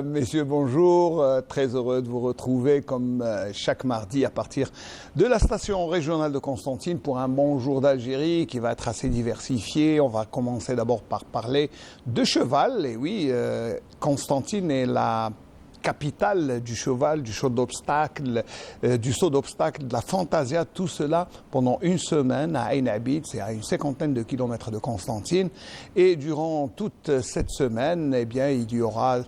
Mesdames, Messieurs, bonjour. Très heureux de vous retrouver comme chaque mardi à partir de la station régionale de Constantine pour un bonjour d'Algérie qui va être assez diversifié. On va commencer d'abord par parler de cheval. Et oui, Constantine est la capitale du cheval, du saut d'obstacle, de la fantasia, tout cela pendant une semaine à Ain Abid, c'est à une 50aine de kilomètres de Constantine. Et durant toute cette semaine, eh bien, il y aura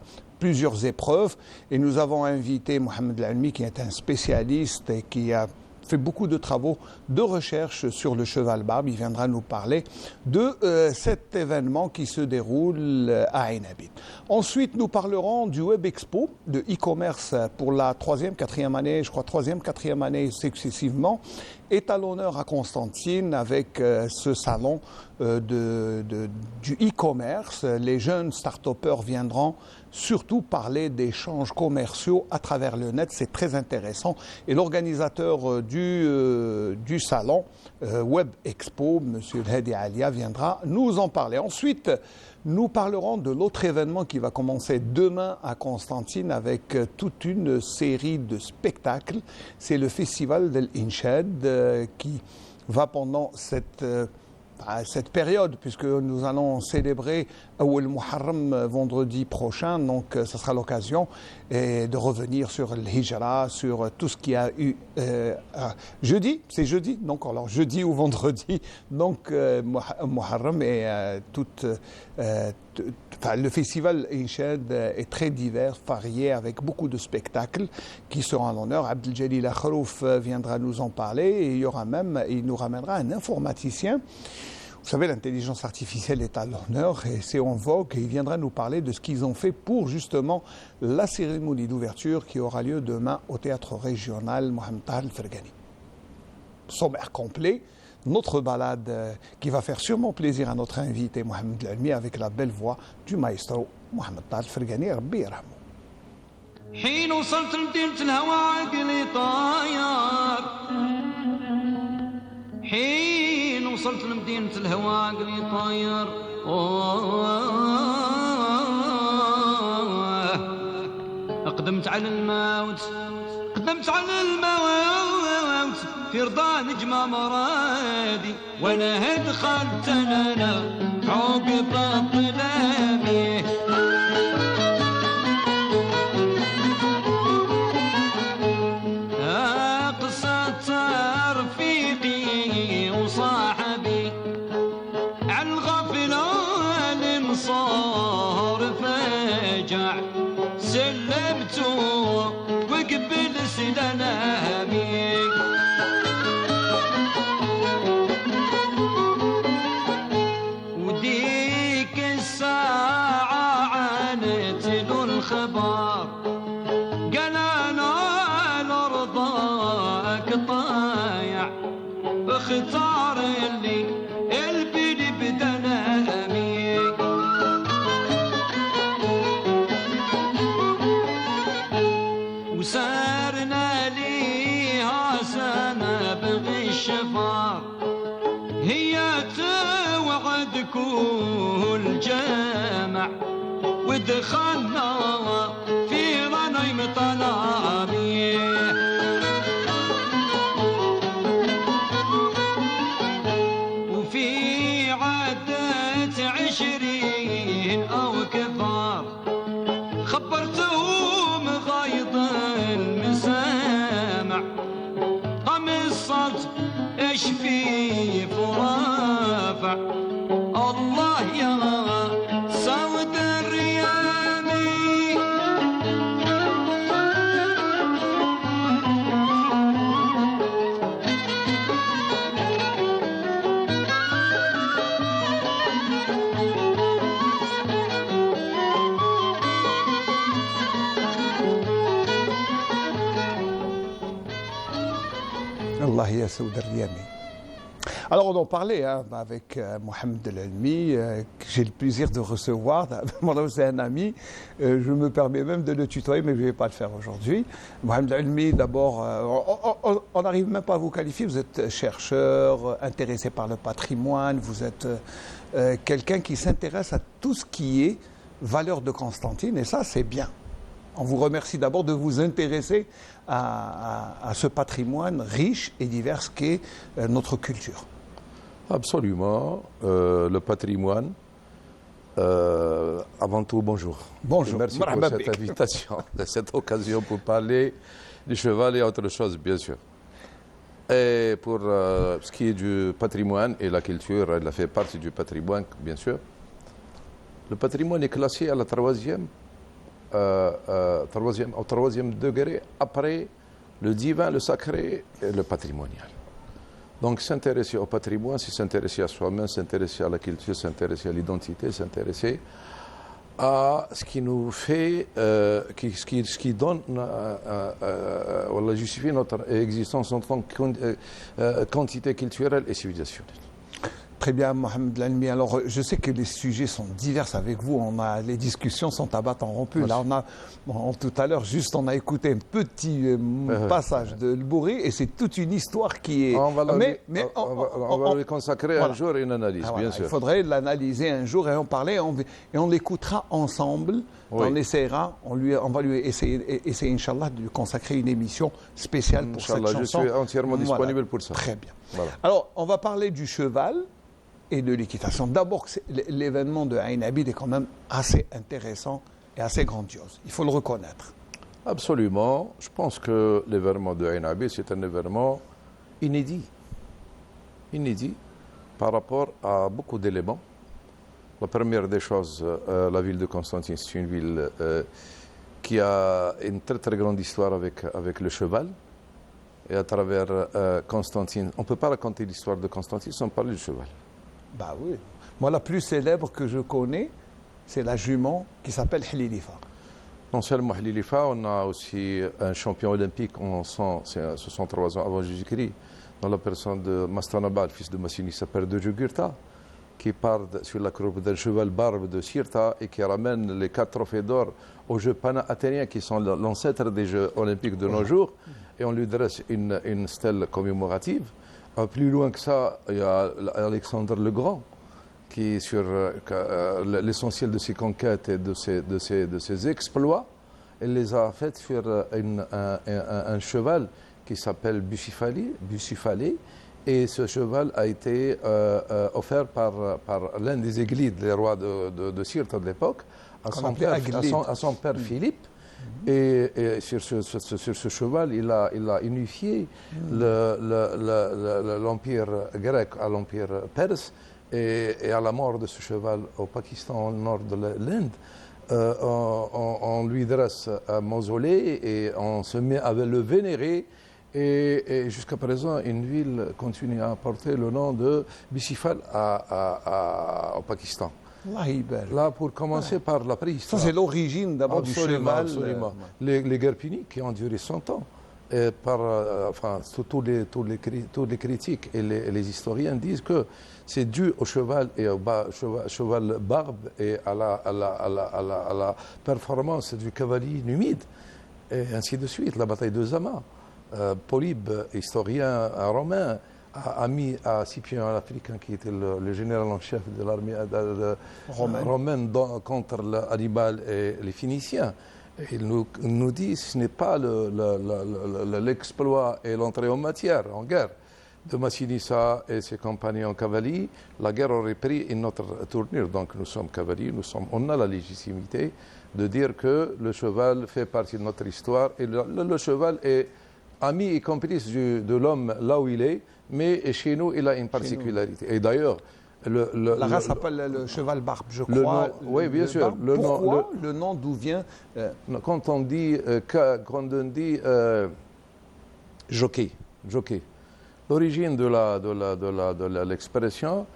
plusieurs épreuves. Et nous avons invité Mohamed Almi, qui est un spécialiste et qui a fait beaucoup de travaux de recherche sur le cheval barbe. Il viendra nous parler de cet événement qui se déroule à Ain Abid. Ensuite, nous parlerons du Web Expo de e-commerce pour la troisième, quatrième année, je crois troisième, quatrième année successivement, est à l'honneur à Constantine avec ce salon du e-commerce. Les jeunes start-upers viendront surtout parler d'échanges commerciaux à travers le net. C'est très intéressant. Et l'organisateur du salon Web Expo, M. Hedi Alia, viendra nous en parler. Ensuite, nous parlerons de l'autre événement qui va commencer demain à Constantine avec toute une série de spectacles. C'est le festival de l'Inchad qui va pendant cette période, puisque nous allons célébrer Awel Muharram vendredi prochain, donc ce sera l'occasion de revenir sur le Hijra, sur tout ce qui a eu jeudi, c'est jeudi, donc alors jeudi ou vendredi, donc Muharram et le festival Inchad est très divers, varié, avec beaucoup de spectacles qui seront à l'honneur. Abdeljalil Akhrouf viendra nous en parler et il nous ramènera un informaticien. Vous savez, l'intelligence artificielle est à l'honneur et c'est en vogue et il viendra nous parler de ce qu'ils ont fait pour justement la cérémonie d'ouverture qui aura lieu demain au théâtre régional Mohamed Taha Al-Fergani. Sommaire complet, notre balade qui va faire sûrement plaisir à notre invité Mohamed Almi avec la belle voix du maestro Mohamed Taha Al-Fergani, Rabbi yarhamou. حين وصلت لمدينة الهوى عقلي طاير حين وصلت لمدينة الهوى عقلي طاير قدمت على الموت في رضا نجمة مرادي وانا دخلت انا عقب الظلامي وديك الساعة عانت له الخبر قال أنا لرضاك طايع اختار اللي البني بدنامي وسارنا ليها سنة بغي الشفار هي توعد كل جامع ودخلنا في غنيم طنامي وفي عدة 20 أو كثار خبرتهم غيظ المسامع قمصت ايش في فرافع الله يا سود الريامي Allah ya Saoud Riami. Alors on en parlait avec Mohamed Almi, que j'ai le plaisir de recevoir. C'est un ami, je me permets même de le tutoyer, mais je ne vais pas le faire aujourd'hui. Mohamed Almi, d'abord, on n'arrive même pas à vous qualifier, vous êtes chercheur, intéressé par le patrimoine, vous êtes quelqu'un qui s'intéresse à tout ce qui est valeur de Constantine, et ça c'est bien. On vous remercie d'abord de vous intéresser à ce patrimoine riche et divers qu'est notre culture. Absolument. Le patrimoine. Avant tout, bonjour. Bonjour. Et merci pour Marhaba cette bik. invitation, de cette occasion pour parler du cheval et autre chose, bien sûr. Et pour ce qui est du patrimoine et la culture, elle fait partie du patrimoine, bien sûr. Le patrimoine est classé à la au troisième degré après le divin, le sacré et le patrimonial. Donc s'intéresser au patrimoine, c'est s'intéresser à soi-même, s'intéresser à la culture, s'intéresser à l'identité, s'intéresser à ce qui nous fait, ce qui donne, voilà, justifie notre existence en tant que quantité culturelle et civilisationnelle. Très bien, Mohamed Lalmi. Alors, je sais que les sujets sont divers avec vous. Les discussions sont à battre en rompu. Là, tout à l'heure, on a écouté un petit passage de El Bourri et c'est toute une histoire qui est. On va lui consacrer voilà. Un jour une analyse, Voilà, bien sûr. il faudrait l'analyser un jour et en parler et on l'écoutera ensemble. Oui. On essaiera, on va lui essayer, Inch'Allah, de lui consacrer une émission spéciale pour cette Inch'Allah, chanson. je suis entièrement disponible pour ça. Très bien. Voilà. Alors, on va parler du cheval et de l'équitation. D'abord, l'événement de Ain Abid est quand même assez intéressant et assez grandiose. Il faut le reconnaître. Absolument. Je pense que l'événement de Ain Abid, c'est un événement inédit. Inédit par rapport à beaucoup d'éléments. La première des choses, la ville de Constantine, c'est une ville qui a une très très grande histoire avec le cheval. Et à travers Constantine, on ne peut pas raconter l'histoire de Constantine sans parler du cheval. Bah oui. Moi, la plus célèbre que je connais, c'est la jument qui s'appelle Hlilifa. Non seulement Hlilifa, on a aussi un champion olympique en 63 ans avant Jésus-Christ, dans la personne de Mastanaba, le fils de Massinissa, père de Jugurtha, qui part sur la croupe d'un cheval barbe de Sirta et qui ramène les 4 trophées d'or aux Jeux pana-athéniens, qui sont l'ancêtre des Jeux olympiques de nos jours, et on lui dresse une stèle commémorative. Plus loin que ça, il y a Alexandre le Grand, qui sur l'essentiel de ses conquêtes et de ses exploits, il les a faits sur un cheval qui s'appelle Buciphalé, et ce cheval a été offert par l'un des Églides, les rois de Sirte de l'époque, à son père Philippe. Et sur ce cheval, il a unifié l'empire grec à l'empire perse. Et à la mort de ce cheval au Pakistan, au nord de l'Inde, on lui dresse un mausolée et on se met à le vénérer. Et jusqu'à présent, une ville continue à porter le nom de Bicifal au Pakistan. Là, pour commencer par la préhistoire. Ça, c'est l'origine d'abord du cheval. Absolument. Les guerres puniques qui ont duré 100 ans. Et tous les critiques et les historiens disent que c'est dû au cheval et au cheval barbe et à la performance du cavalier numide. Et ainsi de suite, la bataille de Zama. Polybe, historien romain, a mis à Scipio l'Africain, qui était le général en chef de l'armée romaine contre Hannibal et les Phéniciens. Il nous dit que ce n'est pas l'exploit et l'entrée en matière, en guerre, de Massinissa et ses compagnons cavaliers. La guerre aurait pris une autre tournure. Donc nous sommes cavaliers, on a la légitimité de dire que le cheval fait partie de notre histoire. Et le cheval est ami et complice de l'homme là où il est, mais chez nous, il a une particularité. Et d'ailleurs, la race s'appelle le cheval barbe, je crois. Oui, bien sûr. Pourquoi le nom d'où vient Quand on dit jockey, l'origine de l'expression,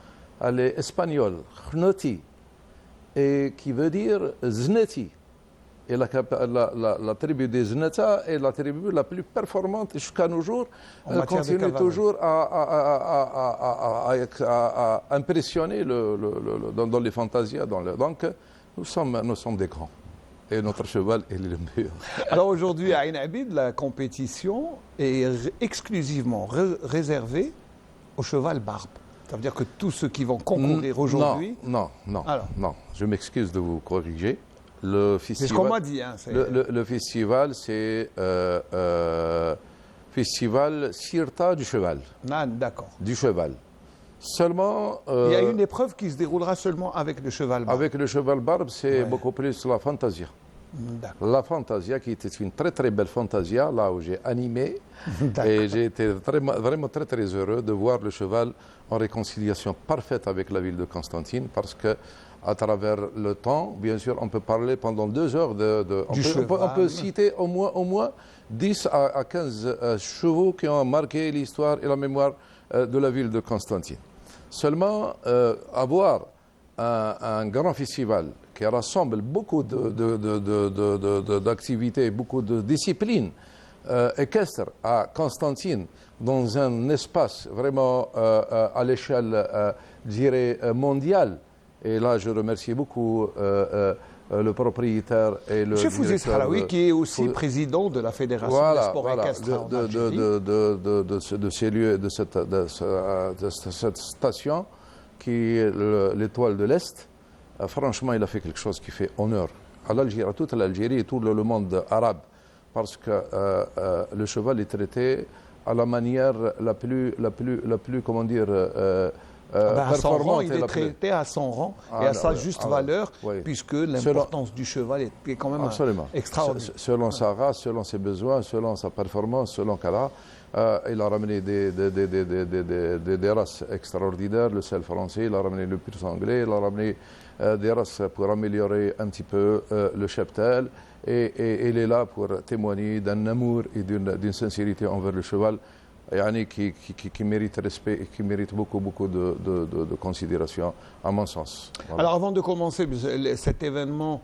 elle est espagnole, chnoti, et qui veut dire zneti. Et la tribu des Zneta est la tribu la plus performante jusqu'à nos jours. Elle continue toujours à impressionner dans les fantasias. Donc, nous sommes des grands. Et notre cheval est le meilleur. Alors aujourd'hui, à Ain Abid, la compétition est exclusivement réservée au cheval barbe. Ça veut dire que tous ceux qui vont concourir aujourd'hui... Non. Je m'excuse de vous corriger. Le C'est ce qu'on m'a dit. Hein, le festival, c'est festival Sirta du cheval. Ah, d'accord. Du cheval. Seulement. Il y a une épreuve qui se déroulera seulement avec le cheval barbe. Avec le cheval barbe, c'est beaucoup plus la fantasia. La fantasia, qui était une très très belle fantasia, là où j'ai animé. Et j'ai été vraiment très très heureux de voir le cheval en réconciliation parfaite avec la ville de Constantine, parce que à travers le temps, bien sûr, on peut parler pendant 2 heures on peut citer au moins 10 à 15 chevaux qui ont marqué l'histoire et la mémoire de la ville de Constantine. Seulement, avoir un grand festival qui rassemble beaucoup d'activités, beaucoup de disciplines équestres à Constantine, dans un espace vraiment à l'échelle, je dirais, mondiale. Et là, je remercie beaucoup le propriétaire et le Monsieur Fouzé Sahraoui, qui est aussi président de la Fédération des sports équestres de ces lieux, de cette station, qui est l'étoile de l'Est. Franchement, il a fait quelque chose qui fait honneur à l'Algérie, à toute l'Algérie et tout le monde arabe, parce que le cheval est traité à la manière la plus comment dire, à son rang, il est traité à son rang et à sa juste valeur, puisque l'importance du cheval est quand même extraordinaire. Selon sa race, selon ses besoins, selon sa performance, selon qu'elle a. Il a ramené des races extraordinaires, le sel français, il a ramené le pur anglais, il a ramené des races pour améliorer un petit peu le cheptel. Et il est là pour témoigner d'un amour et d'une sincérité envers le cheval, qui mérite respect et qui mérite beaucoup de considération, à mon sens. Voilà. Alors avant de commencer cet événement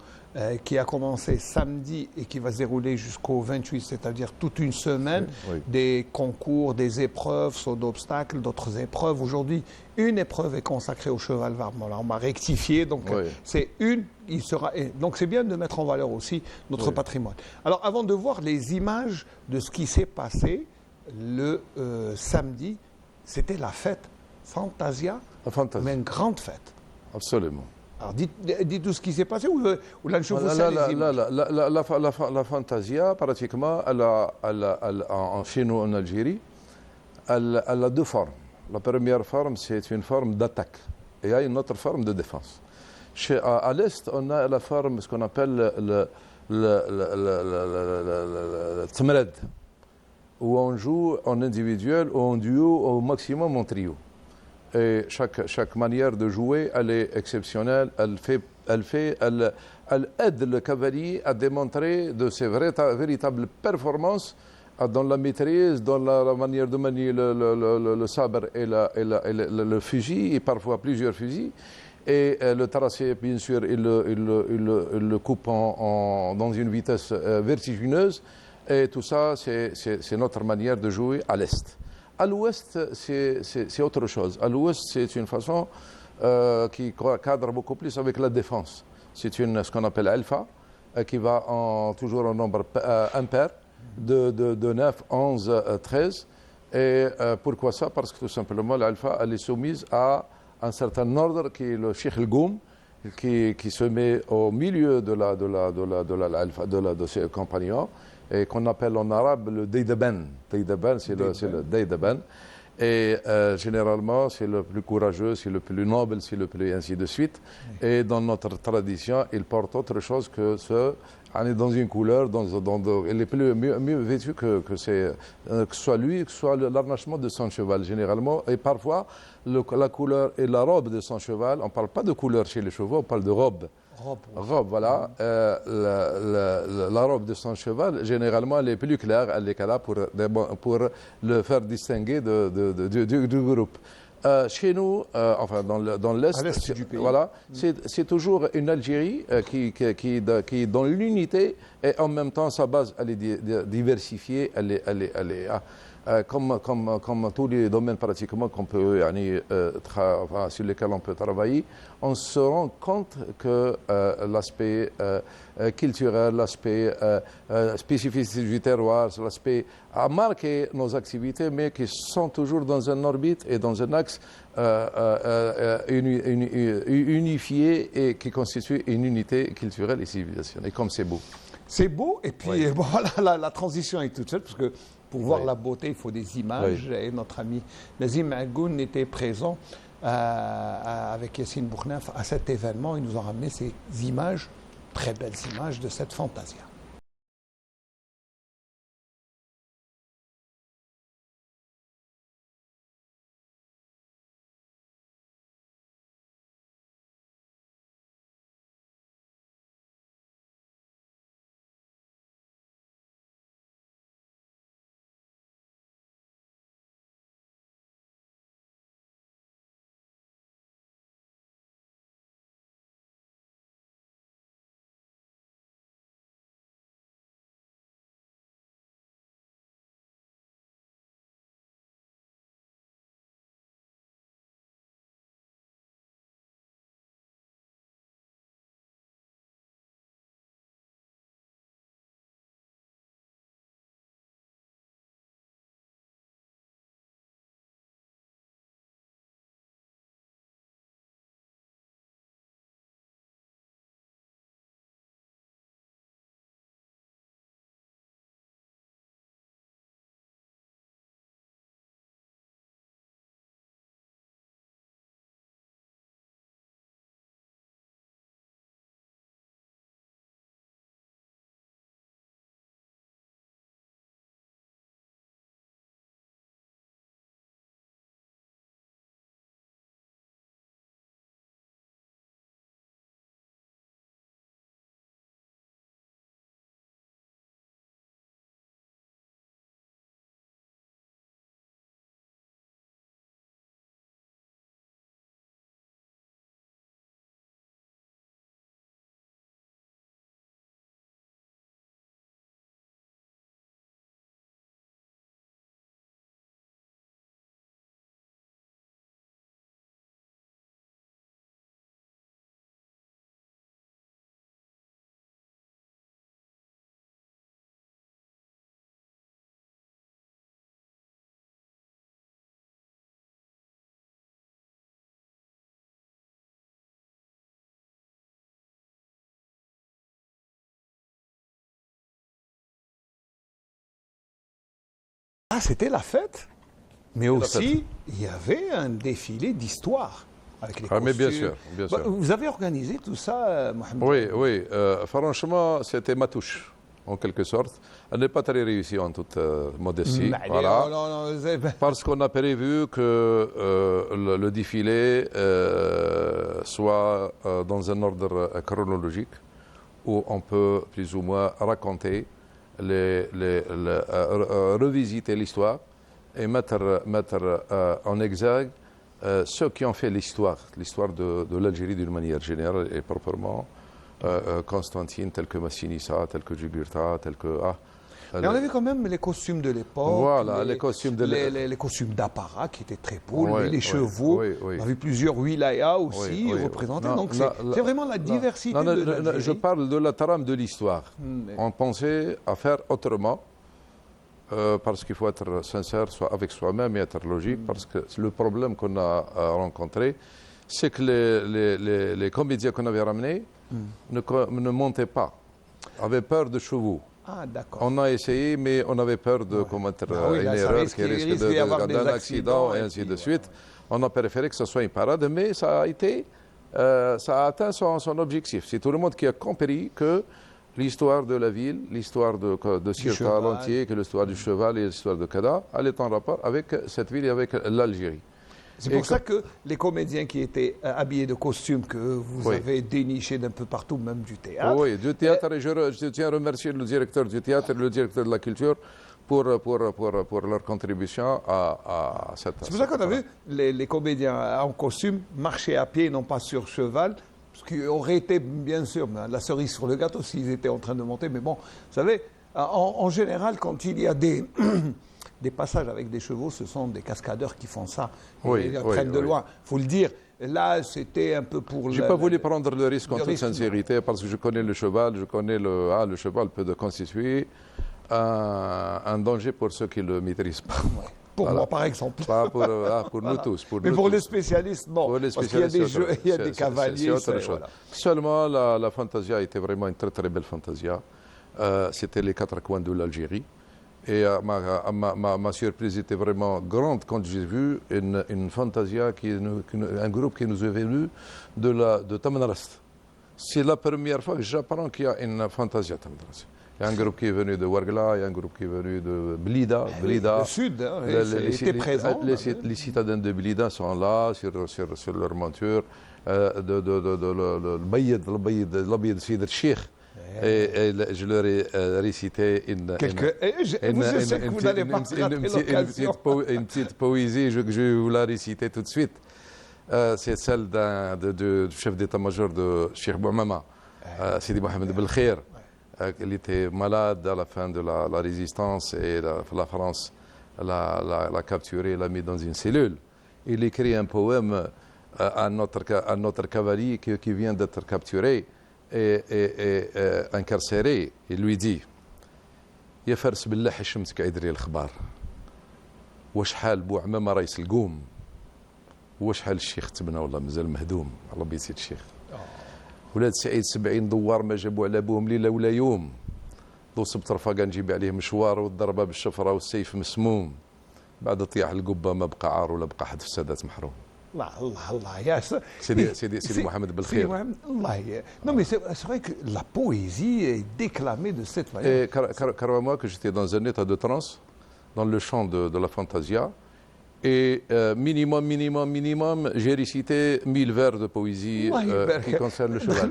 qui a commencé samedi et qui va se dérouler jusqu'au 28, c'est-à-dire toute une semaine, des concours, des épreuves, sauts d'obstacles, d'autres épreuves. Aujourd'hui, une épreuve est consacrée au cheval barbe. Voilà, on m'a rectifié, donc c'est une. Donc c'est bien de mettre en valeur aussi notre patrimoine. Alors avant de voir les images de ce qui s'est passé le samedi, c'était la fête Fantasia, mais une grande fête. Absolument. Alors dites tout ce qui s'est passé ou la Fantasia, pratiquement, chez nous en Algérie, elle a 2 formes. La première forme, c'est une forme d'attaque. Et il y a une autre forme de défense. À l'Est, on a la forme, ce qu'on appelle le tmred, où on joue en individuel ou en duo, au maximum en trio. Et chaque manière de jouer, elle est exceptionnelle. Elle aide le cavalier à démontrer de ses véritables performances dans la maîtrise, dans la manière de manier le sabre et le fusil, et parfois plusieurs fusils. Et le tracé, bien sûr, il le coupe dans une vitesse vertigineuse. Et tout ça, c'est notre manière de jouer à l'Est. À l'Ouest, c'est autre chose. À l'Ouest, c'est une façon qui cadre beaucoup plus avec la défense. C'est ce qu'on appelle alpha, qui va toujours en nombre impair, de 9, 11, 13. Et pourquoi ça? Parce que tout simplement, l'alpha, elle est soumise à un certain ordre qui est le Sheikh el-Goum, qui se met au milieu de ses compagnons, et qu'on appelle en arabe le Daydaban. Daydaban, c'est le Daydaban. Et généralement, c'est le plus courageux, c'est le plus noble, c'est le plus ainsi de suite. Et dans notre tradition, il porte autre chose que dans une couleur, il est mieux vêtu que ce soit lui, que ce soit l'arrachement de son cheval, généralement. Et parfois, la couleur et la robe de son cheval, on ne parle pas de couleur chez les chevaux, on parle de robe. Robe, voilà. La robe de son cheval, généralement, elle est plus claire, elle est là pour le faire distinguer du groupe. Chez nous, enfin dans l'Est du pays, voilà, c'est toujours une Algérie qui est dans l'unité, et en même temps sa base elle est diversifiée, comme tous les domaines pratiquement qu'on peut, sur lesquels on peut travailler, on se rend compte que l'aspect culturel, l'aspect spécificité du terroir, l'aspect a marqué nos activités, mais qui sont toujours dans un orbite et dans un axe unifié et qui constitue une unité culturelle et civilisationnelle. Et comme c'est beau. C'est beau, et puis bon, la transition est toute seule, parce que pour voir la beauté, il faut des images. Et notre ami Nazim Agoun était présent avec Yassine Bournaf à cet événement. Il nous a ramené ces images, très belles images de cette Fantasia. Ah, c'était la fête, mais aussi il y avait un défilé d'histoire avec les costumes. Mais bien sûr, bien sûr. Vous avez organisé tout ça, Mohamed? Oui, oui. Franchement, c'était ma touche, en quelque sorte. Elle n'est pas très réussie en toute modestie. Voilà. Parce qu'on a prévu que le défilé soit dans un ordre chronologique où on peut plus ou moins raconter, revisiter l'histoire et mettre en exergue ceux qui ont fait l'histoire de l'Algérie d'une manière générale et proprement. Constantine, tel que Massinissa, tel que Jugurtha, tel que... Mais on a vu quand même les costumes de l'époque. Voilà, les costumes de l'époque. Les costumes d'apparat qui étaient très beaux, les chevaux. On a vu plusieurs wilayas aussi représentés. Donc c'est vraiment la diversité de l'Algérie. Je parle de la trame de l'histoire. On pensait à faire autrement, parce qu'il faut être sincère soit avec soi-même et être logique, parce que le problème qu'on a rencontré, c'est que les comédiens qu'on avait ramenés ne montaient pas, avaient peur de chevaux. Ah, d'accord. On a essayé, mais on avait peur de commettre une erreur qui risque d'un accident et ainsi de suite. On a préféré que ce soit une parade, mais ça a atteint son objectif. C'est tout le monde qui a compris que l'histoire de la ville, l'histoire de Sirta l'entier, que l'histoire du cheval et l'histoire de Kada, elle est en rapport avec cette ville et avec l'Algérie. C'est pour ça que les comédiens qui étaient habillés de costumes que vous avez dénichés d'un peu partout, même du théâtre. Oui, du théâtre, et je tiens à remercier le directeur du théâtre et le directeur de la culture pour leur contribution à cette... C'est pour ça qu'on a vu les comédiens en costume marcher à pied, non pas sur cheval, ce qui aurait été, bien sûr, la cerise sur le gâteau s'ils étaient en train de monter. Mais bon, vous savez, en général, quand il y a des des passages avec des chevaux, ce sont des cascadeurs qui font ça. Oui, Ils oui, traînent de oui. loin. Il faut le dire. Là, c'était un peu pour... Je n'ai pas voulu prendre le risque en le toute risque, non. sincérité parce que je connais le cheval, je connais le cheval peut constituer un danger pour ceux qui ne le maîtrisent pas. Pour Voilà. moi, par exemple. Pas pour nous tous. Mais nous pour tous. les spécialistes, bon. Pour les parce qu'il y a des spécialistes, jeux, il y a des c'est cavaliers. autre c'est- chose. voilà. Seulement, la Fantasia était vraiment une très très belle Fantasia. C'était les quatre coins de l'Algérie. Et ma surprise était vraiment grande quand j'ai vu une Fantasia, un groupe qui nous est venu de Tamanrast. C'est la première fois que j'apprends qu'il y a une Fantasia Tamanrast. Il y a un groupe qui est venu de Ouargla, il y a un groupe qui est venu de Blida. Le Sud, hein, était présent. Les citadins de Blida sont là, sur leur monture. L'Abyad Sid el-Sheikh. Et je leur ai récité Je sais que vous n'allez pas rater l'occasion. une petite poésie, je vais vous la réciter tout de suite. C'est celle du chef d'état-major de Cheikh Bouamama, Sidi Mohamed Belkhair. Il était malade à la fin de la résistance et la France l'a capturé, l'a mis dans une cellule. Il écrit un poème à notre cavalier qui vient d'être capturé et incarcéré. Il lui dit: يا فارس بالله حشمتك ادري الخبار وشحال بوعمامة رئيس القوم وشحال الشيخ تبنى والله مازال مهدوم الله بيسيد الشيخ ولاد سعيد 70 دوار ما جابوا على ابوهم ليله ولا يوم ذو سبت رفاقه نجيب عليه مشوار والضربه بالشفره والسيف مسموم بعد طياح القبه ما بقى عار ولا بقى حد في السادات محروم. Allah. Sidi Mohamed Belkhair. Non, mais c'est vrai que la poésie est déclamée de cette manière. Et crois-moi que j'étais dans un état de transe, dans le chant de la Fantasia. Et minimum, j'ai récité 1000 vers de poésie qui concernent le cheval.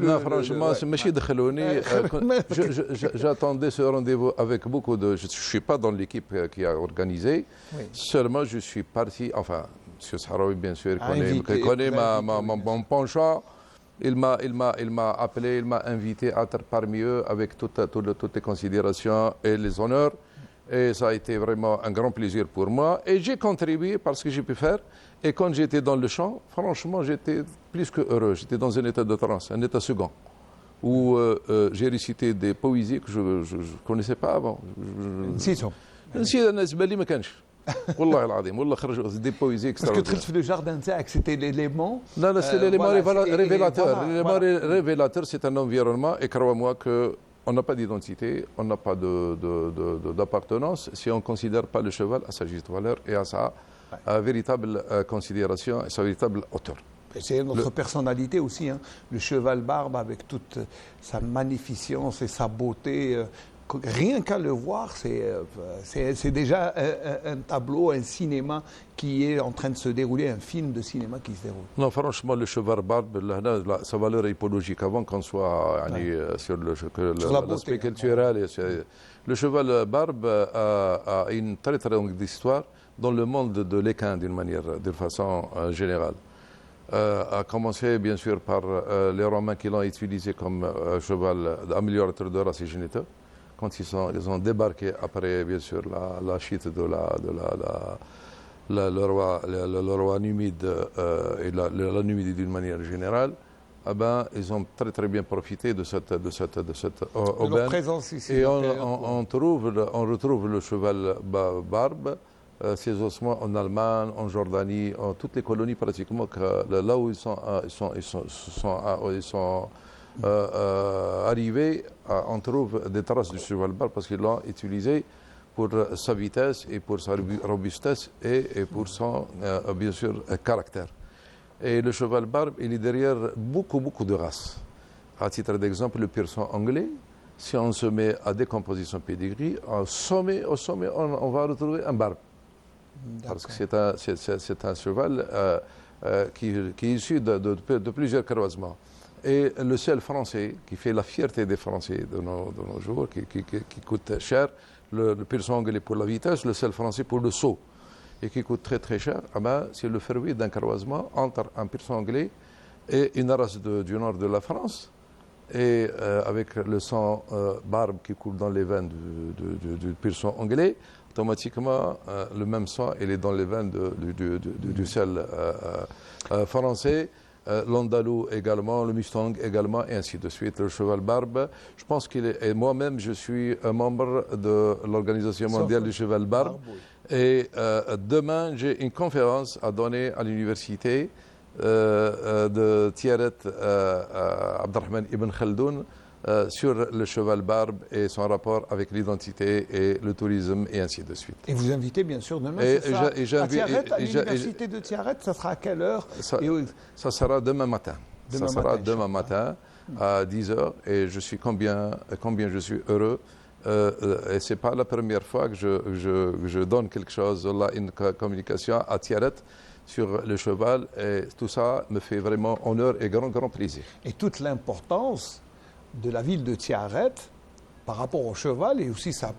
Non, franchement, j'attendais ce rendez-vous avec beaucoup de... Je ne suis pas dans l'équipe qui a organisé. Oui. Seulement, je suis parti... Enfin, M. Sahraoui, bien sûr, Invité, mon penchant. Il m'a appelé, il m'a invité à être parmi eux avec toutes les considérations et les honneurs. Et ça a été vraiment un grand plaisir pour moi. Et j'ai contribué par ce que j'ai pu faire. Et quand j'étais dans le chant, franchement, j'étais plus que heureux. J'étais dans un état de transe, un état second, où j'ai récité des poésies que je ne connaissais pas avant. والله العظيم والله خرجوا des poésies Parce que تدخلت في le jardin تاعك, c'était l'élément. Non, c'est l'élément révélateur. L'élément Voilà. révélateur, c'est un environnement. Et crois-moi qu'on n'a pas d'identité, on n'a pas d'appartenance si on ne considère pas le cheval à sa juste valeur et à sa véritable considération et sa véritable hauteur. C'est notre personnalité aussi, hein. Le cheval barbe avec toute sa magnificence et sa beauté. Rien qu'à le voir, c'est déjà un tableau, un cinéma qui est en train de se dérouler, un film de cinéma qui se déroule. Non, franchement, le cheval barbe, sa valeur écologique, avant qu'on soit sur l'aspect culturel, le cheval barbe a une très très longue histoire dans le monde de l'équin d'une façon générale. A commencé bien sûr par les Romains qui l'ont utilisé comme cheval améliorateur de race et génétique. Quand ils ont débarqué après, bien sûr, la chute de le roi numide et la Numidie d'une manière générale, ils ont très très bien profité de cette aubaine. Présence ici. Et on retrouve le cheval barbe, ses ossements en Allemagne, en Jordanie, en toutes les colonies pratiquement, là où ils sont arrivés, on trouve des traces du cheval barbe parce qu'ils l'ont utilisé pour sa vitesse et pour sa robustesse et pour son, bien sûr, caractère. Et le cheval barbe, il est derrière beaucoup de races. À titre d'exemple, le Pierson anglais, si on se met à décomposition pédigree, au sommet, on va retrouver un barbe. Parce que c'est un cheval qui est issu de plusieurs croisements. Et le seul français qui fait la fierté des Français de nos jours, qui coûte cher, le Pierson anglais pour la vitesse, le seul français pour le saut, et qui coûte très très cher, c'est le fruit d'un croisement entre un Pierson anglais et une race du nord de la France, et avec le sang barbe qui coule dans les veines du Pierson anglais, automatiquement, le même sang, il est dans les veines du sel français. L'Andalou également, le Mustang également, et ainsi de suite. Le cheval barbe, je pense qu'il est. Et moi-même, je suis un membre de l'Organisation mondiale du cheval barbe. Et demain, j'ai une conférence à donner à l'université de Tiaret Abdelrahman Ibn Khaldoun sur le cheval barbe et son rapport avec l'identité et le tourisme et ainsi de suite. Et vous invitez bien sûr demain, Et c'est ça, et à Tiaret, à l'université de Tiaret, ça sera à quelle heure? Ça sera demain matin. Demain Ça sera matin, demain matin à 10h et je suis combien je suis heureux. Et c'est pas la première fois que je donne quelque chose, là, une communication à Tiaret sur le cheval, et tout ça me fait vraiment honneur et grand plaisir. Et toute l'importance de la ville de Tiaret par rapport au cheval et aussi sa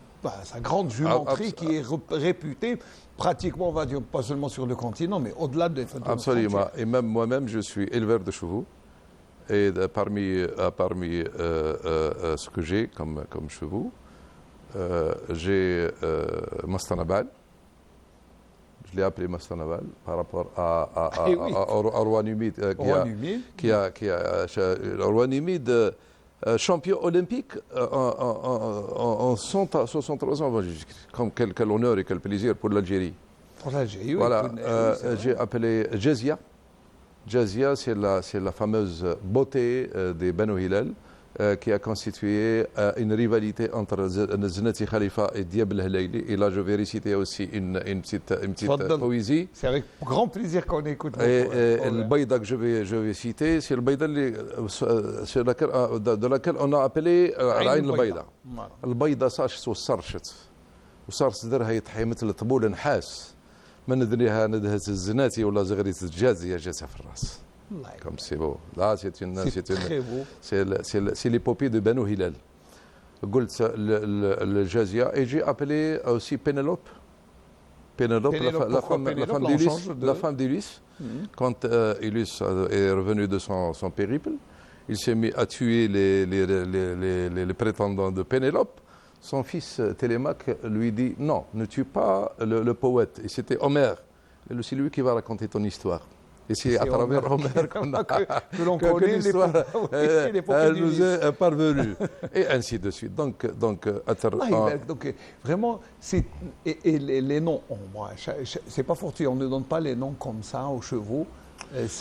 grande jumenterie qui est réputée pratiquement, on va dire, pas seulement sur le continent, mais au-delà de Absolument. Et même moi-même, je suis éleveur de chevaux. Et parmi ce que j'ai comme chevaux, j'ai Mastanabal. Je l'ai appelé Mastanabal par rapport au roi numide le roi numide champion olympique en 163 ans avant Jésus-Christ. Quel honneur et quel plaisir pour l'Algérie. Pour l'Algérie, voilà, j'ai appelé Jazia. Jazia, c'est la fameuse beauté des Banu Hilal qui a constitué une rivalité entre Zenati Khalifa et Diab el-Helaili. Et là, je vais réciter aussi une petite poésie. C'est avec grand plaisir qu'on écoute. Et le baïda que je vais citer, c'est le baïda de laquelle on a appelé Aïn al-Baïda. Le baïda صاش وصرشت وصار صدرها يتحي مثل طبول نحاس ما ندريها ندهة الزناتي ولا زغرية الجازية جاتها في الراس. Comme c'est beau. Là, c'est l'épopée de Banu Hilal. Le Jazia. Et j'ai appelé aussi Pénélope. Pénélope, la femme d'Ulysse. Quand Ulysse est revenu de son périple, il s'est mis à tuer les prétendants de Pénélope. Son fils Télémaque lui dit non, ne tue pas le poète. Et c'était Homère. Et c'est lui qui va raconter ton histoire. Et c'est à travers Homère que l'on connaît l'histoire. Elle nous est parvenue. Et ainsi de suite. Donc vraiment, et les noms, c'est pas fortuit, on ne donne pas les noms comme ça aux chevaux.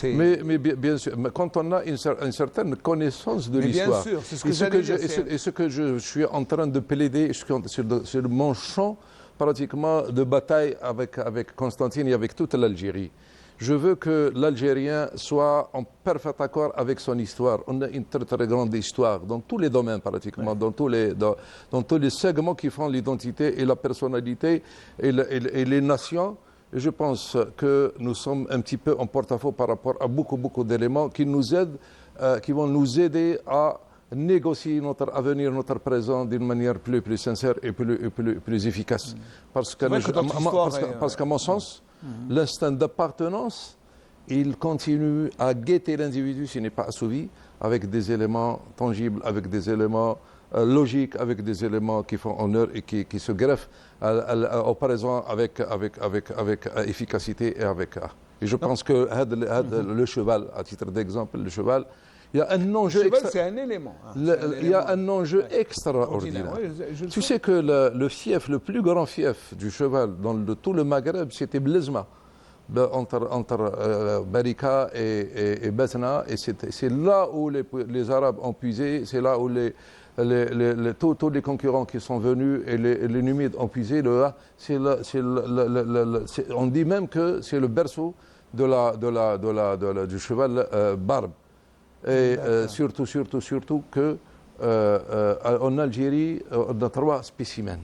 Mais bien sûr, quand on a une certaine connaissance de l'histoire, et ce que je suis en train de plaider sur mon champ pratiquement de bataille avec Constantine et avec toute l'Algérie. Je veux que l'Algérien soit en parfait accord avec son histoire. On a une très grande histoire dans tous les domaines pratiquement, dans tous les segments qui font l'identité et la personnalité et les nations. Et je pense que nous sommes un petit peu en porte-à-faux par rapport à beaucoup d'éléments qui nous aident, qui vont nous aider à négocier notre avenir, notre présent d'une manière plus sincère et plus efficace. Parce qu'à mon sens, l'instinct d'appartenance, il continue à guetter l'individu s'il n'est pas assouvi avec des éléments tangibles, avec des éléments logiques, avec des éléments qui font honneur et qui se greffent au présent avec efficacité et avec art. Et je pense que le cheval, à titre d'exemple, le cheval, il y a un enjeu c'est un élément. Il y a un enjeu extraordinaire. Tu sais que le fief, le plus grand fief du cheval dans tout le Maghreb, c'était Blezma, entre Barika et Batna. Et c'est là où les Arabes ont puisé, c'est là où tous les concurrents qui sont venus et les Numides ont puisé. On dit même que c'est le berceau du cheval barbe. Et surtout que en Algérie, on a 3 spécimens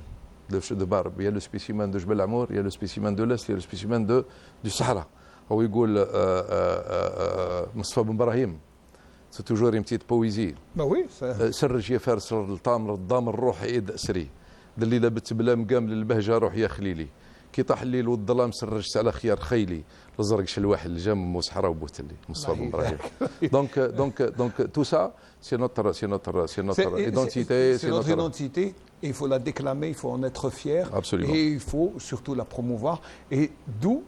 de barbe. Il y a le spécimen de Jbel Amour, il y a le spécimen de l'Est, il y a le spécimen du Sahara. Où il dit Mustafa Ben Brahim. C'est toujours une petite poésie. Ben oui. سرج يا فارس الطامر الضام الروح يد أسري. دلي لبت بلا مقام للبهجة روح يا خليلي. كي طاح الليل والظلام سرجت على خيار خيلي الزرق شلواح الجم وصحراء وبوتلي مصطفى بن ابراهيم. Donc tout ça c'est notre identité, c'est notre identité et il faut la déclamer, il faut en être fier. Absolument. Et il faut surtout la promouvoir et d'où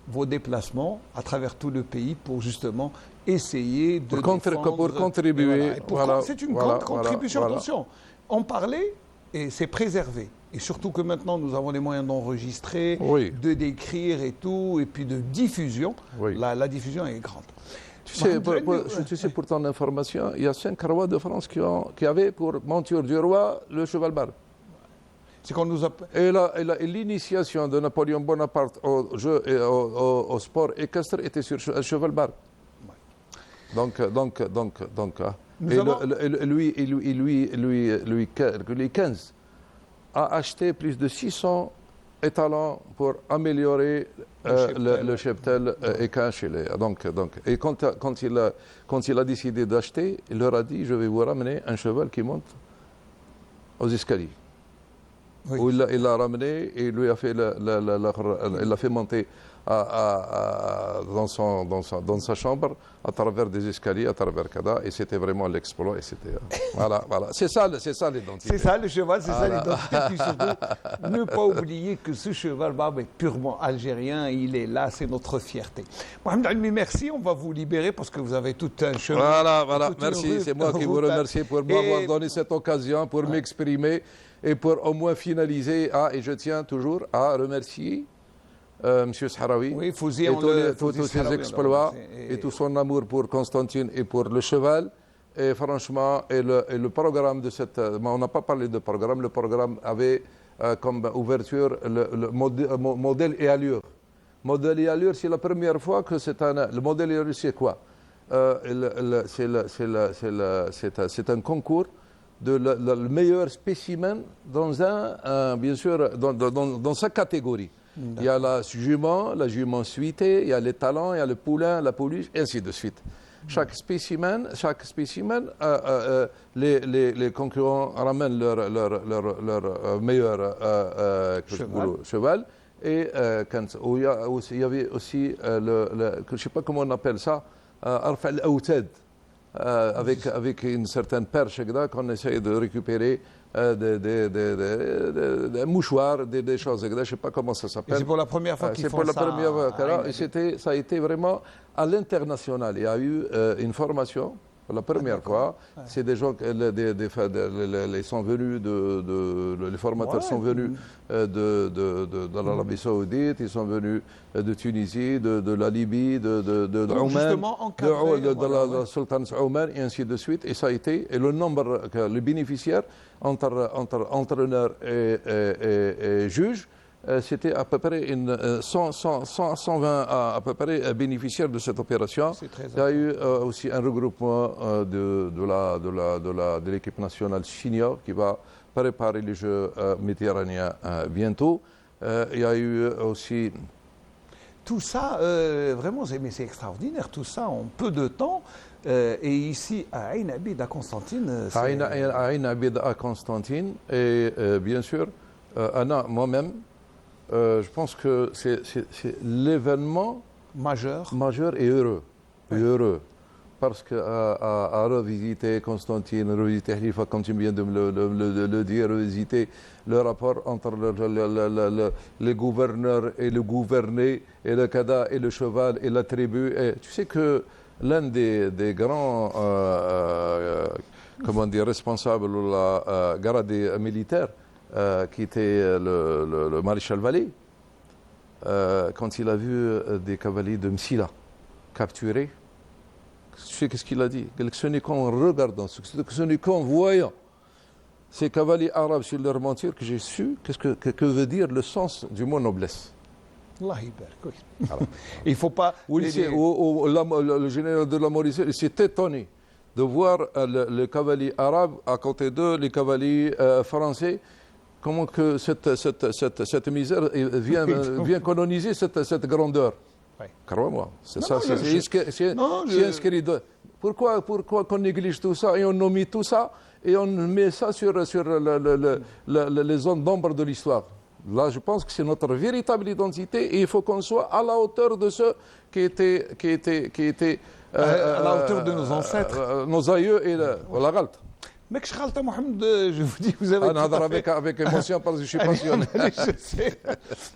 vos déplacements à travers tout le pays pour justement essayer de pour contribuer. Voilà, c'est une grande contribution. Attention, en parler et c'est préservé. Et surtout que maintenant nous avons les moyens d'enregistrer, de décrire et tout, et puis de diffusion. Oui. La diffusion est grande. Tu sais, pour ton information, il y a 5 rois de France qui avaient pour monture du roi le cheval barbe. C'est qu'on nous a... Et l'initiation de Napoléon Bonaparte au jeu et au sport équestre était sur un cheval barbe. Ouais. Donc, Louis XV a acheté plus de 600 étalons pour améliorer le cheptel équin chez les. Et quand il a décidé d'acheter, il leur a dit, je vais vous ramener un cheval qui monte aux escaliers. Oui. Où il l'a ramené et il lui a fait il l'a fait monter dans sa chambre à travers des escaliers, à travers Kada, et c'était vraiment l'exploit. Et c'était voilà, c'est ça l'identité. C'est ça le cheval, c'est ça l'identité. Puis surtout, ne pas oublier que ce cheval barbe est purement algérien, il est là, c'est notre fierté. Mohamed Almi, merci, on va vous libérer parce que vous avez tout un chemin. Voilà, merci, c'est moi qui vous remercie pour m'avoir donné cette occasion pour m'exprimer et pour au moins finaliser. Et je tiens toujours à remercier M. Sahraoui et tous ses exploits et tout son amour pour Constantine et pour le cheval. Et franchement, le programme de cette... On n'a pas parlé de programme. Le programme avait comme ouverture le modèle et allure. Modèle et allure, c'est la première fois que c'est un... Le modèle et allure, c'est quoi? C'est un concours de le meilleur spécimen bien sûr, dans sa catégorie. Il y a la jument suitée, il y a les talons, il y a le poulain, la pouliche, et ainsi de suite. Chaque spécimen, les concurrents ramènent leur meilleur cheval. Et il y avait aussi, je ne sais pas comment on appelle ça, Arfa al-Awtad. Avec une certaine perche qu'on essaye de récupérer des mouchoirs, des choses, je ne sais pas comment ça s'appelle. C'est pour la première fois qu'ils font ça. C'est pour la première fois. Et ça a été vraiment à l'international. Il y a eu une formation pour la première fois. C'est des gens, ils sont venus les formateurs sont venus de l'Arabie Saoudite, ils sont venus de Tunisie, de la Libye, de Oman, de la Sultane Oman, et ainsi de suite. Et ça a été, et le nombre, les bénéficiaires entre entraîneurs et juges, c'était à peu près 120 à peu près bénéficiaires de cette opération. Il y a eu aussi un regroupement de l'équipe nationale senior qui va préparer les Jeux méditerranéens bientôt. Il y a eu aussi... Tout ça, vraiment, c'est extraordinaire, tout ça en peu de temps. Et ici, à Ain Abid, à Constantine... À Ain Abid, à Constantine, et bien sûr, Anna, moi-même, je pense que c'est l'événement majeur et heureux. Oui. Et heureux. Parce qu'à revisiter Constantine, revisiter Khalifa, comme tu viens de le dire, revisiter le rapport entre les gouverneurs et le gouverné, et le Kada et le cheval et la tribu. Et tu sais que l'un des grands responsables de la garde militaire, qui était le maréchal Vallée, quand il a vu des cavaliers de Msila capturés, tu sais qu'est-ce qu'il a dit? Ce n'est qu'en regardant, ce n'est qu'en voyant ces cavaliers arabes sur leur monture que j'ai su que veut dire le sens du mot noblesse. Allah Ibarak, oui. Voilà. Il ne faut pas... Le général de la Mauricie, il s'est étonné de voir les cavaliers arabes à côté d'eux, les cavaliers français. Comment que cette misère vient coloniser cette grandeur? Oui. Crois-moi, c'est ça. C'est inscrit. Pourquoi qu'on néglige tout ça et on omet tout ça et on met ça sur les zones d'ombre de l'histoire? Là, je pense que c'est notre véritable identité et il faut qu'on soit à la hauteur de ceux qui étaient à la hauteur de nos ancêtres. Nos aïeux et la Galte. Mais Mohamed, je vous dis, vous avez avec émotion parce que je suis passionné. Je sais.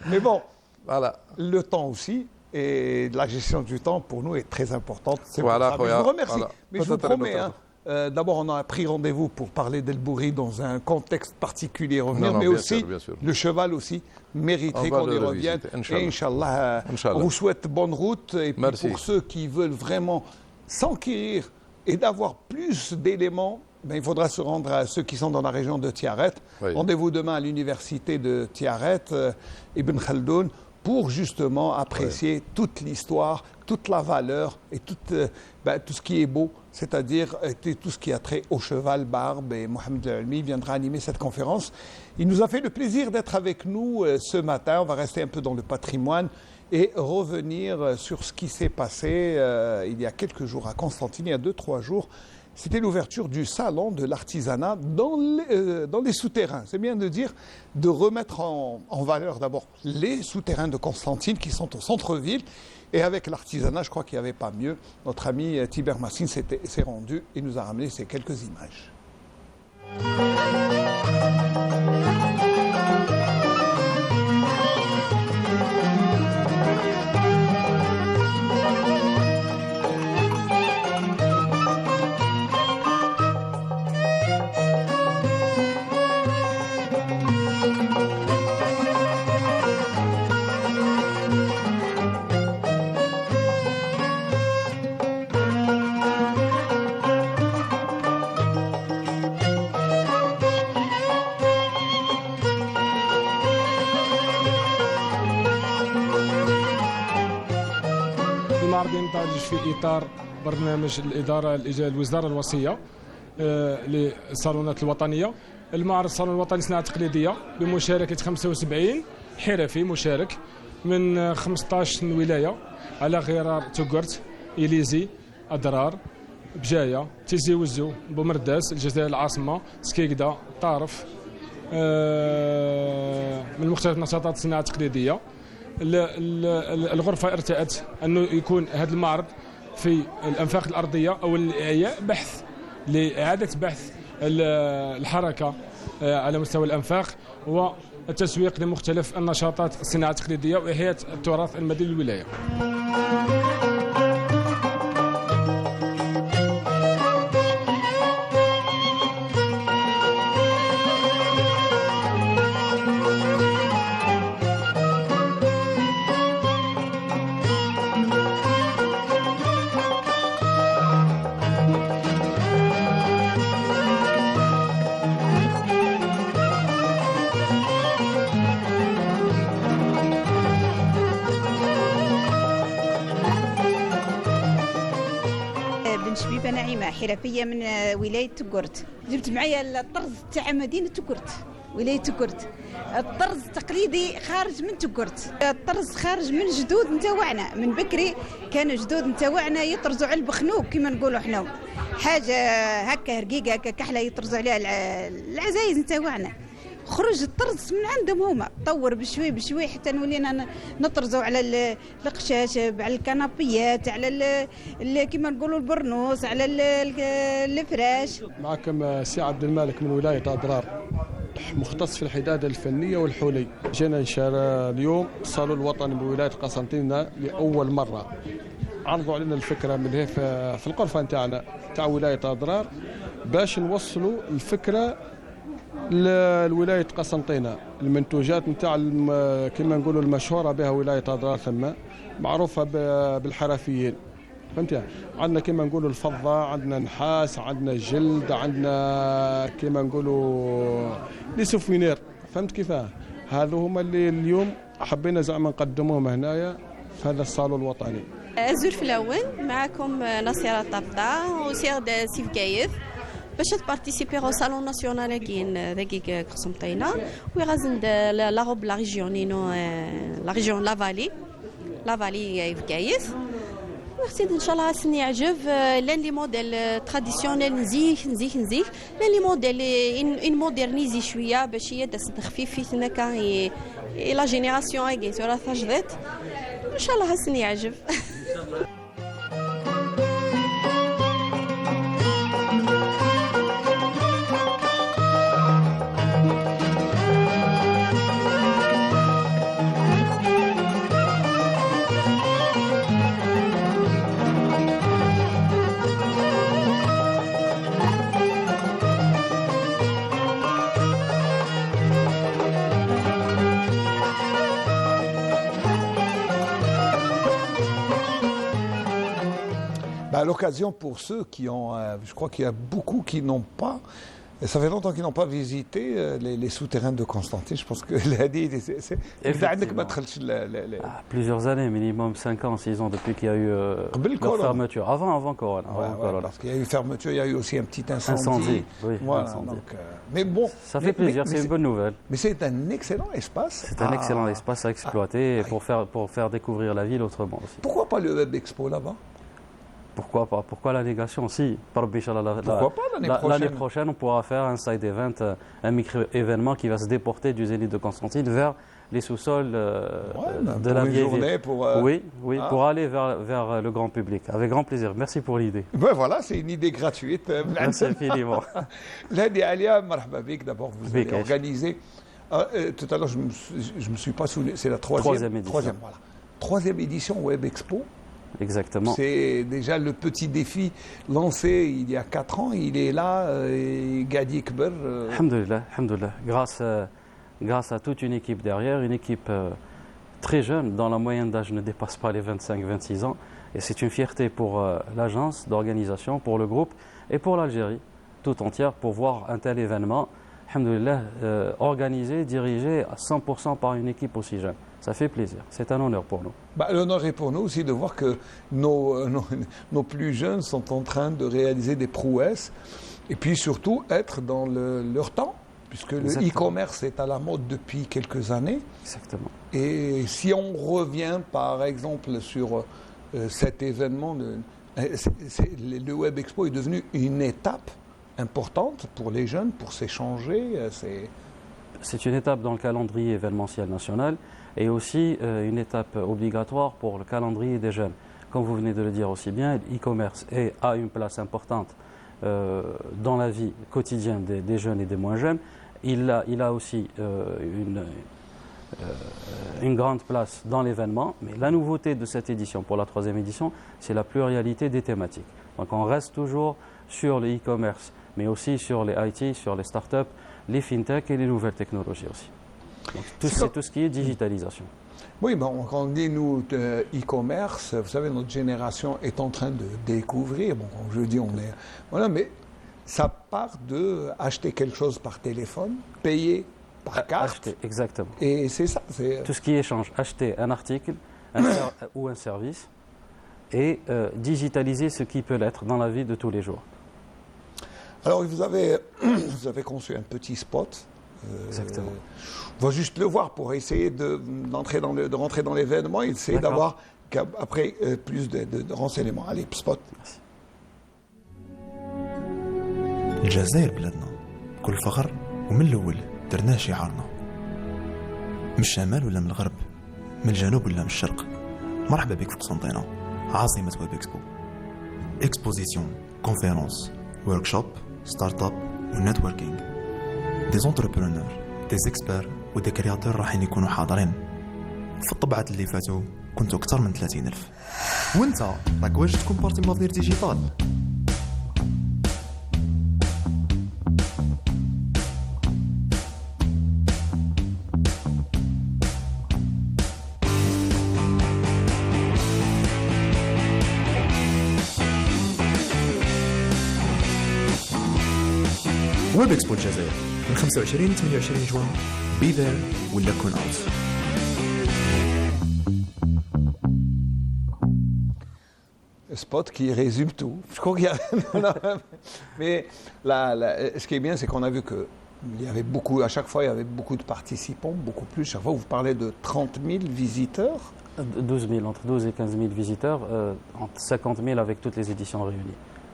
Mais bon, voilà. Le temps aussi et la gestion du temps pour nous est très importante. Voilà, je vous remercie. Voilà. Mais je vous promets, d'abord on a pris rendez-vous pour parler d'El Bourri dans un contexte particulier, revenir, mais aussi bien sûr. le cheval aussi mériterait qu'on y revienne. Et Inch'Allah, on vous souhaite bonne route. Et puis pour ceux qui veulent vraiment s'enquérir et d'avoir plus d'éléments, il faudra se rendre à ceux qui sont dans la région de Tiaret. Oui. Rendez-vous demain à l'université de Tiaret, Ibn Khaldoun, pour justement apprécier toute l'histoire, toute la valeur et tout ce qui est beau, c'est-à-dire tout ce qui a trait au cheval barbe. Et Mohamed Almi viendra animer cette conférence. Il nous a fait le plaisir d'être avec nous ce matin. On va rester un peu dans le patrimoine et revenir sur ce qui s'est passé il y a quelques jours à Constantine, il y a 2-3 jours. C'était l'ouverture du salon de l'artisanat dans les souterrains. C'est bien de dire, de remettre en valeur d'abord les souterrains de Constantine qui sont au centre-ville. Et avec l'artisanat, je crois qu'il n'y avait pas mieux. Notre ami Tiber Massine s'est rendu et nous a ramené ces quelques images. المعرض ينتج في إطار برنامج الوزارة الوصية للصالونات الوطنية. المعرض الصالون الوطني للصناعة التقليدية بمشاركة 75 حرفي مشارك من 15 ولاية على غرار توغرت، إليزي، أدرار، بجاية، تيزي وزو، بومرداس، الجزائر العاصمة، سكيكدا، طارف، من مختلف نشاطات الصناعة التقليدية. الغرفة ارتأت أنه يكون هذا المعرض في الأنفاق الأرضية أو الإعياء بحث لإعادة بحث الحركة على مستوى الأنفاق والتسويق لمختلف النشاطات الصناعة التقليدية وإحياء التراث المدني للولاية. نعيمة حرفية من ولاية تقرت. جبت معايا الطرز تاع مدينة تقرت، ولاية تقرت. الطرز تقليدي خارج من تقرت، الطرز خارج من جدود نتاوعنا من بكري. كانوا جدود نتاوعنا يطرزوا على البخنوك كما نقولوا حنا، حاجة هكا رقيقة هكا كحلة يطرزوا عليها العزايز نتاوعنا. خرج الطرز من عندهم هما، طور بشوي بشوي حتى ولينا نطرزوا على القشاشب، على الكنابيات، على كما نقولوا البرنوس، على الفراش. معكم سي عبد المالك من ولاية أضرار، مختص في الحدادة الفنية والحولي. جينا نشار اليوم الصالون الوطني بولاية قسنطينة لأول مرة. عرضوا علينا الفكرة من هي في الغرفة نتاعنا تاع ولاية أضرار باش نوصلوا الفكرة لولاية قسنطينة. المنتوجات نتاع كما نقولوا المشهورة بها ولاية أضرار ثم معروفة بالحرفيين، فهمت؟ عندنا كما نقولوا الفضة، عندنا نحاس، عندنا جلد، عندنا كما نقولوا لي سوفينير، فهمت كيفاه؟ هذو هما اللي اليوم حبينا زعما نقدموهم هنايا في هذا الصالون الوطني. الزور في الأول معكم نصيرة طفطة وسير سيف كايف باش تبارتيسيبي au salon national كاين دقيق قسنطينة ويغازن لا روب لا ريجيون نينو لا ريجيون لا فالي يفكايس سيدي ان شاء الله سني يعجب لان لي موديل تراديسيونيل نزيه لان لي موديل ان مودرنيزي شويه باش هي داس تخفيف فينا كان لا جينيراسيون اي ترى تجدت ان شاء الله سني يعجب À l'occasion pour ceux qui ont, je crois qu'il y a beaucoup qui n'ont pas, et ça fait longtemps qu'ils n'ont pas visité les souterrains de Constantine. Je pense que c'est plusieurs années, minimum 5 ans, 6 ans depuis qu'il y a eu leur fermeture. Avant Corona. Parce qu'il y a eu fermeture, il y a eu aussi un petit incendie. Oui, voilà, incendie. Donc, mais bon, ça fait plaisir, c'est une bonne nouvelle. Mais c'est un excellent espace. C'est un excellent espace à exploiter pour faire découvrir la ville autrement aussi. Pourquoi pas le Web Expo là-bas? Pourquoi pas? Pourquoi la négation? Si, pourquoi pas l'année prochaine, on pourra faire un side event, un micro-événement qui va se déporter du Zénith de Constantine vers les sous-sols de la vieille ville. Oui, pour aller vers le grand public. Avec grand plaisir. Merci pour l'idée. Ben voilà, c'est une idée gratuite. Merci infiniment. Ladi Alia, marhaba bik, d'abord vous avez organisé. Tout à l'heure, je me suis pas souvenu, c'est la troisième édition. Voilà. Troisième édition Web Expo. Exactement. C'est déjà le petit défi lancé il y a 4 ans. Il est là, Gadi Kber. Alhamdoulilah. Grâce à toute une équipe derrière, une équipe très jeune, dont la moyenne d'âge ne dépasse pas les 25-26 ans. Et c'est une fierté pour l'agence d'organisation, pour le groupe et pour l'Algérie tout entière pour voir un tel événement, alhamdoulilah, organisé, dirigé à 100% par une équipe aussi jeune. Ça fait plaisir, c'est un honneur pour nous. L'honneur est pour nous aussi de voir que nos plus jeunes sont en train de réaliser des prouesses et puis surtout être dans leur temps, puisque le e-commerce est à la mode depuis quelques années. Exactement. Et si on revient par exemple sur cet événement, le Web Expo est devenu une étape importante pour les jeunes, pour s'échanger. C'est une étape dans le calendrier événementiel national et aussi une étape obligatoire pour le calendrier des jeunes. Comme vous venez de le dire aussi bien, l'e-commerce a une place importante dans la vie quotidienne des jeunes et des moins jeunes. Il a aussi une grande place dans l'événement, mais la nouveauté de cette édition, pour la 3e édition, c'est la pluralité des thématiques. Donc on reste toujours sur le e-commerce, mais aussi sur les IT, sur les startups, les fintech et les nouvelles technologies aussi. C'est tout ce qui est digitalisation. Oui, bon, quand on dit nous e-commerce, vous savez, notre génération est en train de découvrir. Bon, comme je dis, on est voilà, mais ça part de acheter quelque chose par téléphone, payer par carte. Acheter, exactement. Et c'est ça. Tout ce qui échange, acheter un article ou un service et digitaliser ce qui peut l'être dans la vie de tous les jours. Alors, vous avez conçu un petit spot. Exactement. On va juste le voir pour essayer de rentrer dans l'événement et essayer d'avoir après plus de renseignements. Allez, spot. Merci. الجزائر بلادنا كل فخر ومن الأول درناه شعارنا من الشمال ولا من الغرب من الجنوب ولا من الشرق مرحبا بك في قسنطينة عاصمة ويب اكسبو اكسبوزيسيون كونفيرونس وركشوب ستارت اب ونتوركينج دي زونتربرونور دي زيكسبير ودي كرياتور راح يكونوا حاضرين في الطبعات اللي فاتوا كنتوا أكثر من 30,000 وانت راك واجد تكون بارتي مافير ديجيتال ويب اكسبو الجزائر من 25 ل 28 جوان بي ذير ولا كون اوت. Spot qui résume tout. Je crois qu'il y a... Mais ce qui est bien, c'est qu'on a vu que il y avait beaucoup, à chaque fois, il y avait beaucoup de participants, beaucoup plus. Chaque fois, vous parlez de 30 000 visiteurs. 12 000, entre 12 et 15 000 visiteurs, entre 50 000 avec toutes les éditions réunies.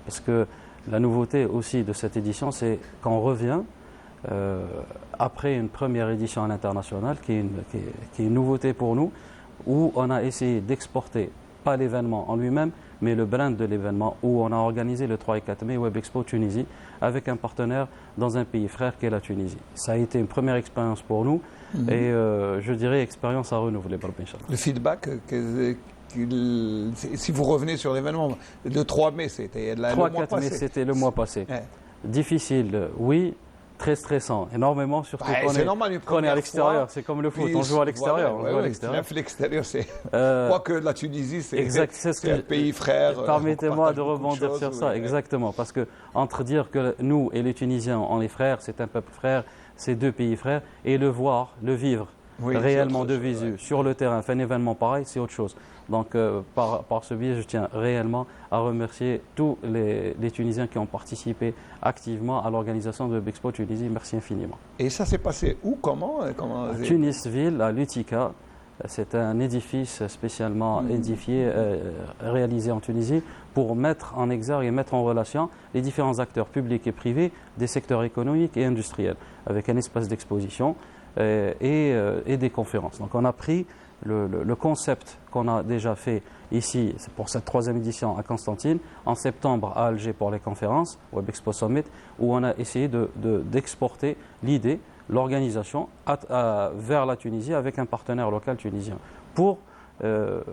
Parce que la nouveauté aussi de cette édition, c'est qu'on revient après une première édition à l'international, qui est une nouveauté pour nous, où on a essayé d'exporter, pas l'événement en lui-même, mais le brand de l'événement, où on a organisé le 3 et 4 mai Web Expo Tunisie, avec un partenaire dans un pays frère qui est la Tunisie. Ça a été une première expérience pour nous, et je dirais expérience à renouveler. Le feedback, si vous revenez sur l'événement, le 3 mai, c'était le mois passé. 3-4 mai, c'était le mois passé. Ouais. Difficile, oui. Très stressant, énormément, surtout qu'on est à l'extérieur. C'est comme le foot, on joue à l'extérieur. L'extérieur, c'est. Quoique la Tunisie, c'est un pays frère. Permettez-moi de rebondir sur ça, exactement. Parce que entre dire que nous et les Tunisiens, on est frères, c'est un peuple frère, c'est deux pays frères, et le voir, le vivre réellement de visu sur le terrain, faire un événement pareil, c'est autre chose. Donc, par ce biais, je tiens réellement à remercier tous les Tunisiens qui ont participé activement à l'organisation de Webexpo Tunisie. Merci infiniment. Et ça s'est passé où, comment À Tunisville, à l'Utica. C'est un édifice spécialement édifié, réalisé en Tunisie, pour mettre en exergue et mettre en relation les différents acteurs publics et privés des secteurs économiques et industriels, avec un espace d'exposition et des conférences. Donc, on a pris le concept qu'on a déjà fait ici pour cette 3e édition à Constantine, en septembre à Alger pour les conférences, Web Expo Summit, où on a essayé d'exporter l'idée, l'organisation vers la Tunisie avec un partenaire local tunisien pour le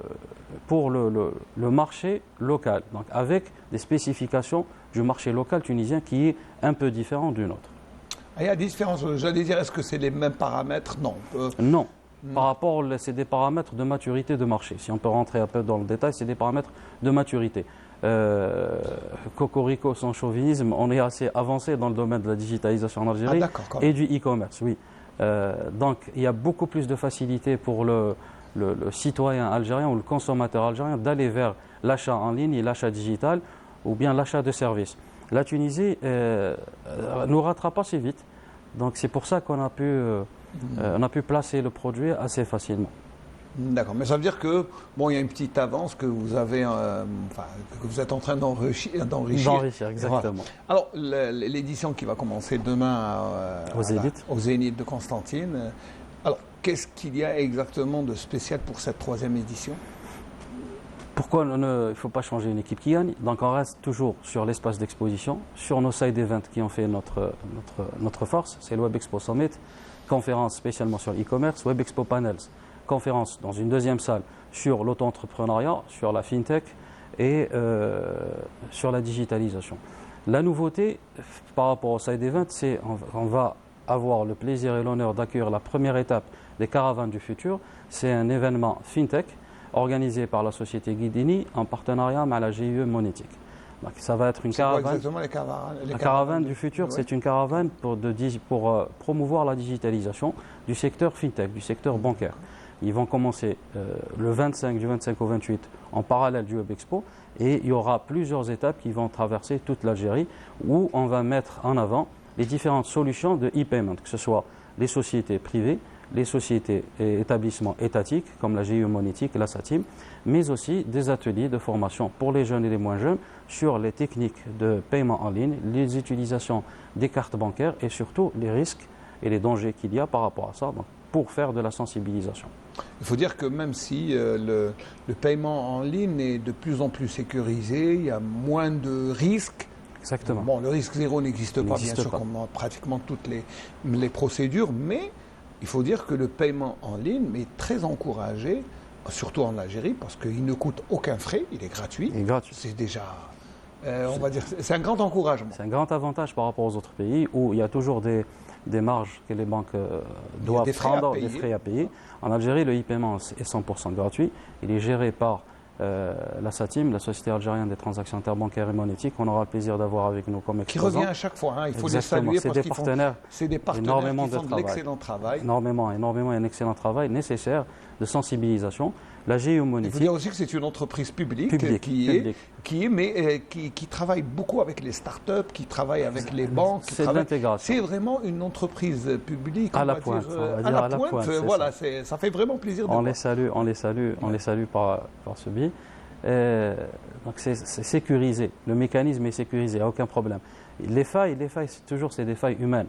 marché local, donc avec des spécifications du marché local tunisien qui est un peu différent du nôtre. Il y a des différences, j'allais dire, est-ce que c'est les mêmes paramètres? Non. Non. Par rapport, c'est des paramètres de maturité de marché. Si on peut rentrer un peu dans le détail, c'est des paramètres de maturité. Cocorico, sans chauvinisme, on est assez avancé dans le domaine de la digitalisation en Algérie et du e-commerce, oui. Donc, il y a beaucoup plus de facilité pour le citoyen algérien ou le consommateur algérien d'aller vers l'achat en ligne et l'achat digital ou bien l'achat de services. La Tunisie nous rattrape pas si vite. Donc, c'est pour ça qu'on a pu placer le produit assez facilement. D'accord, mais ça veut dire que il y a une petite avance que vous avez, que vous êtes en train d'enrichir. D'enrichir, exactement. Voilà. Alors, l'édition qui va commencer demain au Zénith de Constantine. Alors, qu'est-ce qu'il y a exactement de spécial pour cette 3e édition? Pourquoi il ne faut pas changer une équipe qui gagne? Donc, on reste toujours sur l'espace d'exposition, sur nos side events qui ont fait notre force. C'est le Web Expo Summit, conférence spécialement sur l'e-commerce, Web Expo Panels, conférence dans une 2e salle sur l'auto-entrepreneuriat, sur la fintech et sur la digitalisation. La nouveauté par rapport au side event, c'est qu'on va avoir le plaisir et l'honneur d'accueillir la première étape des caravanes du futur. C'est un événement fintech organisé par la société Guidini en partenariat avec la GIE Monétique. Donc, ça va être une caravane. Quoi exactement les caravanes? La caravane du futur, c'est une caravane pour promouvoir la digitalisation du secteur fintech, du secteur bancaire. Ils vont commencer du 25 au 28 en parallèle du Web Expo, et il y aura plusieurs étapes qui vont traverser toute l'Algérie où on va mettre en avant les différentes solutions de e-payment, que ce soit les sociétés privées, les sociétés et établissements étatiques comme la GIE Monétique et la SATIM, mais aussi des ateliers de formation pour les jeunes et les moins jeunes sur les techniques de paiement en ligne, les utilisations des cartes bancaires et surtout les risques et les dangers qu'il y a par rapport à ça, donc pour faire de la sensibilisation. Il faut dire que même si le paiement en ligne est de plus en plus sécurisé, il y a moins de risques. Exactement. Bon, le risque zéro n'existe pas, bien sûr, comme dans pratiquement toutes les procédures, mais il faut dire que le paiement en ligne est très encouragé, surtout en Algérie, parce qu'il ne coûte aucun frais, il est gratuit. Il est gratuit. C'est déjà, on va dire, c'est un grand encouragement. C'est un grand avantage par rapport aux autres pays où il y a toujours des marges que les banques doivent prendre, des frais à payer. En Algérie, le e-paiement est 100% gratuit. Il est géré par la SATIM, la Société algérienne des transactions interbancaires et monétiques, qu'on aura le plaisir d'avoir avec nous comme exposants. Qui revient à chaque fois, il faut les saluer parce qu'ils font énormément de l'excellent travail. Énormément et un excellent travail nécessaire de sensibilisation. La Il faut géomonétique. dire aussi que c'est une entreprise publique, Publique, qui travaille beaucoup avec les startups, qui travaille avec les banques. C'est de l'intégration. C'est vraiment une entreprise publique. À on la va pointe, dire, on va à dire la à la pointe. pointe, c'est Voilà, ça. ça fait vraiment plaisir de On voir. les salue, on les salue par ce biais. Donc c'est sécurisé. Le mécanisme est sécurisé, il n'y a aucun problème. Les failles, c'est des failles humaines.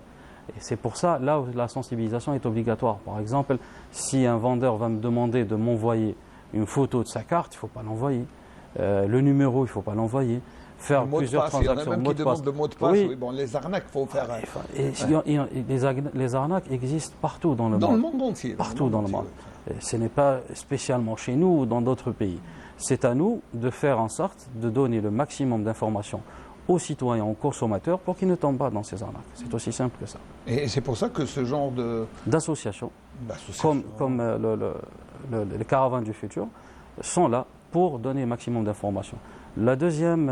Et c'est pour ça, là où la sensibilisation est obligatoire. Par exemple, si un vendeur va me demander de m'envoyer une photo de sa carte, il ne faut pas l'envoyer. Le numéro, il ne faut pas l'envoyer. Faire Le mot de plusieurs passe, il y en a transactions. même qui demandent le mot de passe. Oui. Oui, bon, les arnaques, il faut faire. Les arnaques existent partout dans le Dans monde. le monde entier. Partout dans le monde. entier, Ce n'est pas spécialement chez nous ou dans d'autres pays. C'est à nous de faire en sorte de donner le maximum d'informations aux citoyens, aux consommateurs, pour qu'ils ne tombent pas dans ces arnaques. C'est aussi simple que ça. Et c'est pour ça que ce genre D'associations, d'association. comme les caravanes du futur, sont là pour donner le maximum d'informations. Le deuxième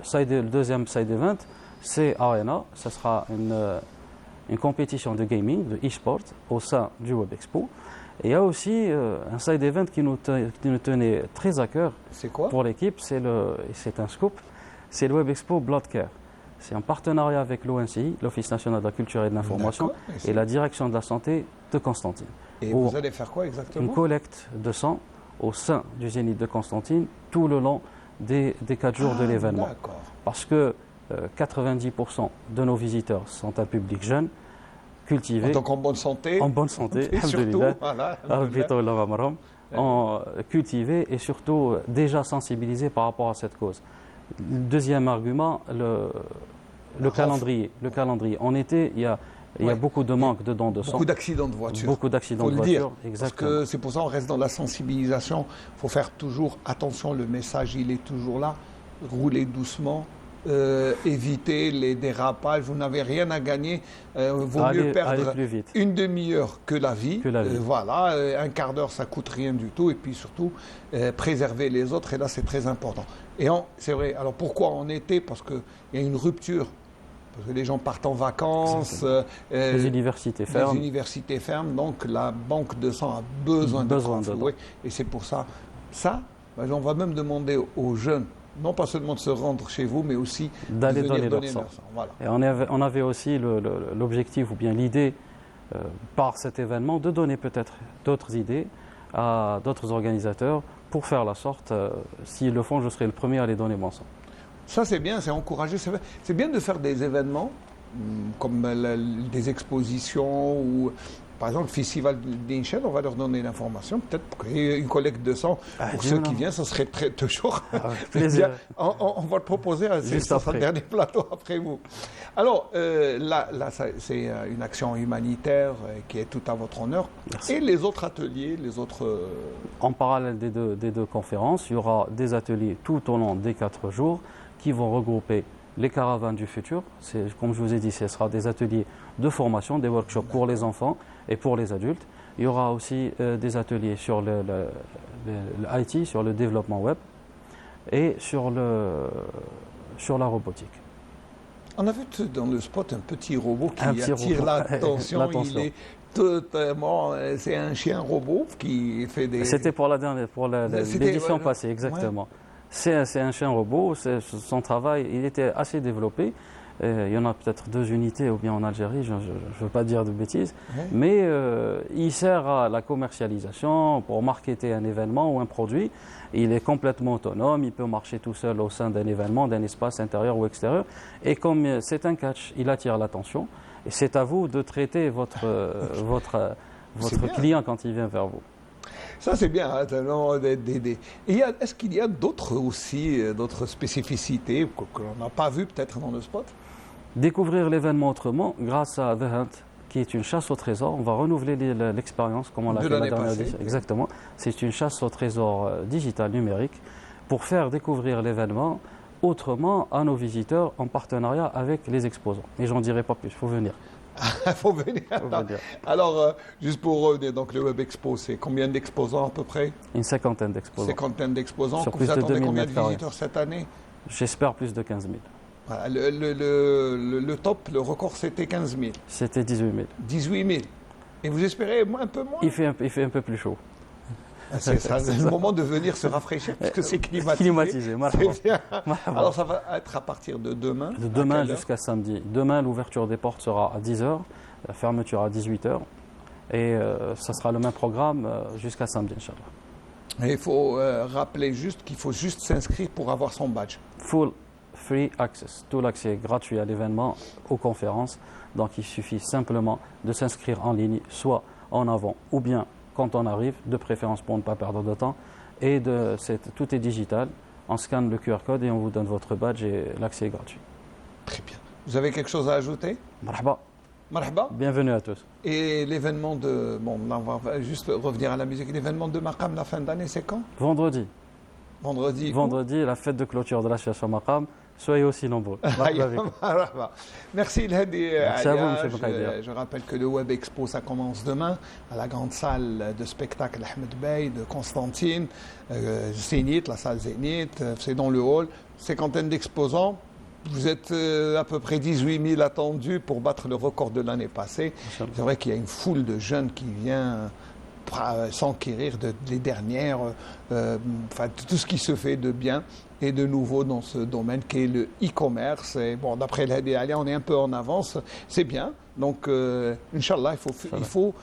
side event, c'est Arena. Ce sera une compétition de gaming, de e-sport, au sein du Web Expo. Et il y a aussi un side event qui nous tenait très à cœur C'est quoi? pour l'équipe, c'est un scoop, c'est le Web Expo Blood Care. C'est un partenariat avec l'ONCI, l'Office national de la culture et de l'information, D'accord. et la direction de la santé de Constantine. Et Où vous allez faire quoi exactement? Une collecte de sang au sein du Zénith de Constantine tout le long des 4 jours de l'événement. D'accord. Parce que 90% de nos visiteurs sont un public jeune, cultivé, Donc en bonne santé. en bonne santé, Et surtout, alhamdoulilah, voilà. cultivé et surtout déjà sensibilisé par rapport à cette cause. Deuxième argument, le calendrier. En été, il y a beaucoup de manque de dons de sang. Beaucoup d'accidents de voiture. Beaucoup d'accidents Faut de le dire, voiture, parce exactement. que c'est pour ça qu'on reste dans la sensibilisation. Il faut faire toujours attention, le message il est toujours là. Roulez doucement, évitez les dérapages, vous n'avez rien à gagner. Vaut mieux perdre plus vite. une demi-heure que la vie. Que la vie. Voilà, un quart d'heure ça coûte rien du tout. Et puis surtout, préserver les autres, et là c'est très important. Et c'est vrai, alors pourquoi en été? Parce qu'il y a une rupture. Parce que les gens partent en vacances, Les universités ferment. les universités ferment, donc la banque de sang a besoin de renflouer. Et c'est pour ça, on va même demander aux jeunes, non pas seulement de se rendre chez vous, mais aussi D'aller de venir donner donner leur leur sang. sang. Voilà. Et on avait aussi l'objectif ou bien l'idée par cet événement de donner peut-être d'autres idées à d'autres organisateurs pour faire la sorte. S'ils le font, je serai le premier à les donner mon sang. Ça c'est bien, c'est encouragé. C'est bien de faire des événements comme des expositions ou par exemple le festival d'Inchel, on va leur donner l'information, peut-être pour créer une collecte de sang pour ceux qui viennent, ça serait toujours plaisir. bien. On va le proposer à Juste ce après. dernier plateau après vous. Alors là c'est une action humanitaire qui est tout à votre honneur. Merci. Et les autres ateliers, les autres... En parallèle des deux conférences, il y aura des ateliers tout au long des 4 jours qui vont regrouper les caravanes du futur. Comme je vous ai dit, ce sera des ateliers de formation, des workshops pour les enfants et pour les adultes. Il y aura aussi des ateliers sur le IT, sur le développement web et sur la robotique. On a vu dans le spot un petit robot qui Un petit attire robot. l'attention. L'attention. Il est totalement... C'est un chien robot qui fait des... C'était pour C'était, l'édition ouais, passée, exactement. C'est un chien robot, son travail, il était assez développé. Il y en a peut-être 2 unités ou bien en Algérie, je ne veux pas dire de bêtises, mais il sert à la commercialisation pour marketer un événement ou un produit. Il est complètement autonome, il peut marcher tout seul au sein d'un événement, d'un espace intérieur ou extérieur. Et comme c'est un catch, il attire l'attention. Et c'est à vous de traiter votre client quand il vient vers vous. Ça, c'est bien. Hein, est-ce qu'il y a d'autres aussi, d'autres spécificités que l'on n'a pas vues peut-être dans le spot? Découvrir l'événement autrement grâce à The Hunt, qui est une chasse au trésor. On va renouveler l'expérience comme on l'a De fait la l'année dernière passée. édition. Exactement. C'est une chasse au trésor digital numérique pour faire découvrir l'événement autrement à nos visiteurs en partenariat avec les exposants. Et j'en dirai pas plus, il faut venir. Il faut venir. Alors, juste pour revenir, donc le Web Expo, c'est combien d'exposants à peu près? Une cinquantaine d'exposants. Cinquantaine d'exposants. Sur Vous plus de attendez 2000 combien de mètres carrés. visiteurs cette année? J'espère plus de 15 000. Voilà, le top, le record, c'était 15 000. C'était 18 000. 18 000. Et vous espérez un peu moins? Il fait un peu plus chaud. C'est ça, c'est le moment de venir se rafraîchir parce que c'est climatisé. Climatisé, C'est bien. Marhaba. Alors ça va être à partir de demain. De demain À quelle heure? jusqu'à samedi. Demain, l'ouverture des portes sera à 10h, la fermeture à 18h. Et ça sera le même programme jusqu'à samedi, Inch'Allah. Et il faut rappeler juste qu'il faut juste s'inscrire pour avoir son badge. Full free access. Tout l'accès est gratuit à l'événement, aux conférences. Donc il suffit simplement de s'inscrire en ligne, soit en avant ou bien quand on arrive, de préférence pour ne pas perdre de temps. Et tout est digital. On scanne le QR code et on vous donne votre badge et l'accès est gratuit. Très bien. Vous avez quelque chose à ajouter? Marhaba. Marhaba. Bienvenue à tous. Et l'événement de... Bon, on va juste revenir à la musique. L'événement de Maqam, la fin d'année, c'est quand? Vendredi. Vendredi. Vendredi, la fête de clôture de l'association Maqam. Soyez aussi nombreux. Merci Elhadi. Merci à vous, M. Boukhaydia. Je rappelle que le Web Expo, ça commence demain à la grande salle de spectacle Ahmed Bey de Constantine, Zénith, la salle Zénith, c'est dans le hall, cinquantaine d'exposants. Vous êtes à peu près 18 000 attendus pour battre le record de l'année passée. C'est vrai qu'il y a une foule de jeunes qui vient s'enquérir des dernières, enfin tout ce qui se fait de bien et de nouveau dans ce domaine qui est le e-commerce. Et bon, d'après l'Hadi Ali, on est un peu en avance, c'est bien. Donc, Inch'Allah, il faut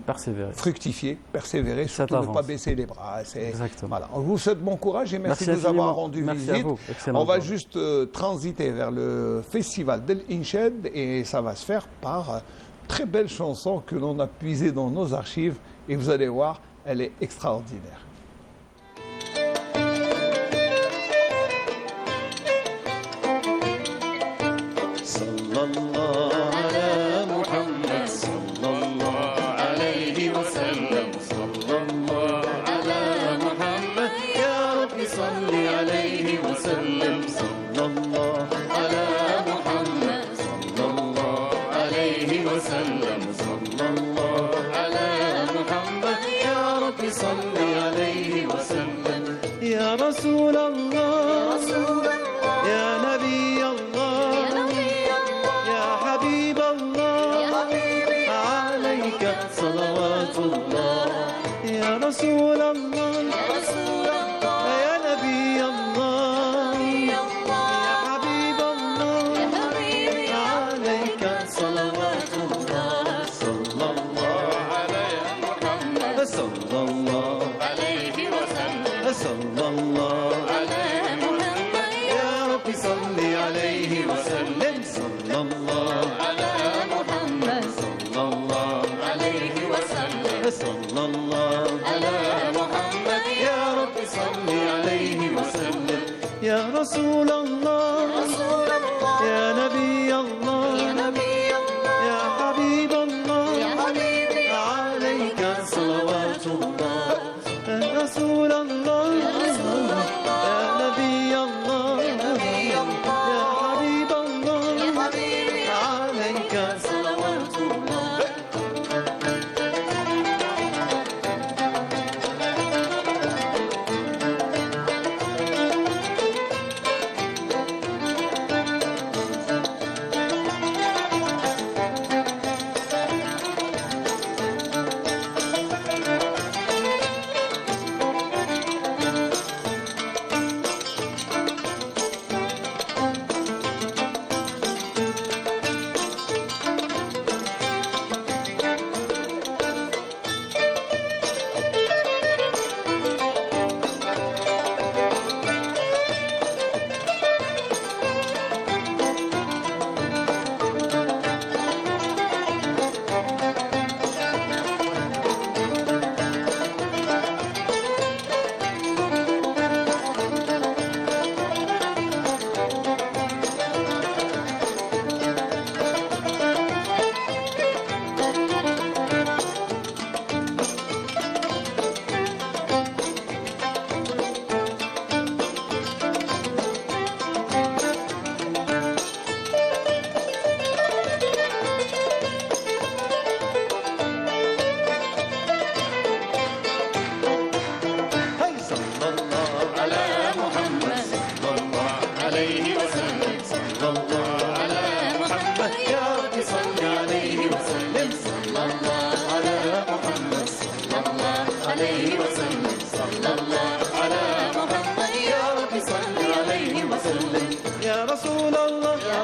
persévérer, fructifier, persévérer, surtout ne pas baisser les bras. Exactement. Voilà. On vous souhaite bon courage et merci de nous avoir rendu visite. On va juste transiter vers le festival d'El Inched et ça va se faire par très belle chanson que l'on a puisée dans nos archives et vous allez voir, elle est extraordinaire. يا رسول الله يا نبي الله يا حبيب الله عليك صلوات الله يا رسول الله يا نبي الله يا حبيب الله عليك صلوات الله صلى الله على محمد صلى الله عليه وسلم صلى الله على محمد يا رب صل عليه وسلم صلى الله على محمد صلى الله عليه وسلم صلى الله على محمد يا رب صل عليه وسلم يا رسول الله يا نبي الله يا حبيب الله عليك صلوات الله يا رسول الله يا نبي الله يا حبيب الله عليك صلوات الله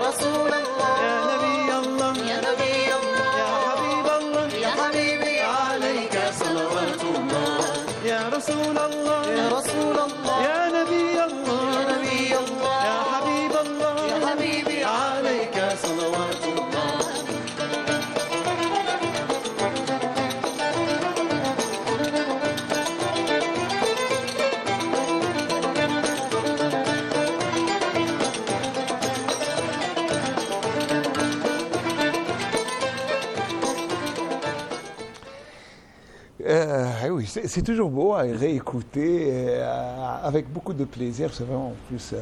رسول الله يا نبي الله يا نبي الله يا حبيب الله يا حبيبي عليك صلوات الله يا رسول الله يا رسول الله يا نبي الله يا نبي الله يا حبيب الله يا حبيبي عليك صلوات الله Oui, c'est toujours beau à réécouter avec beaucoup de plaisir. C'est vraiment en plus.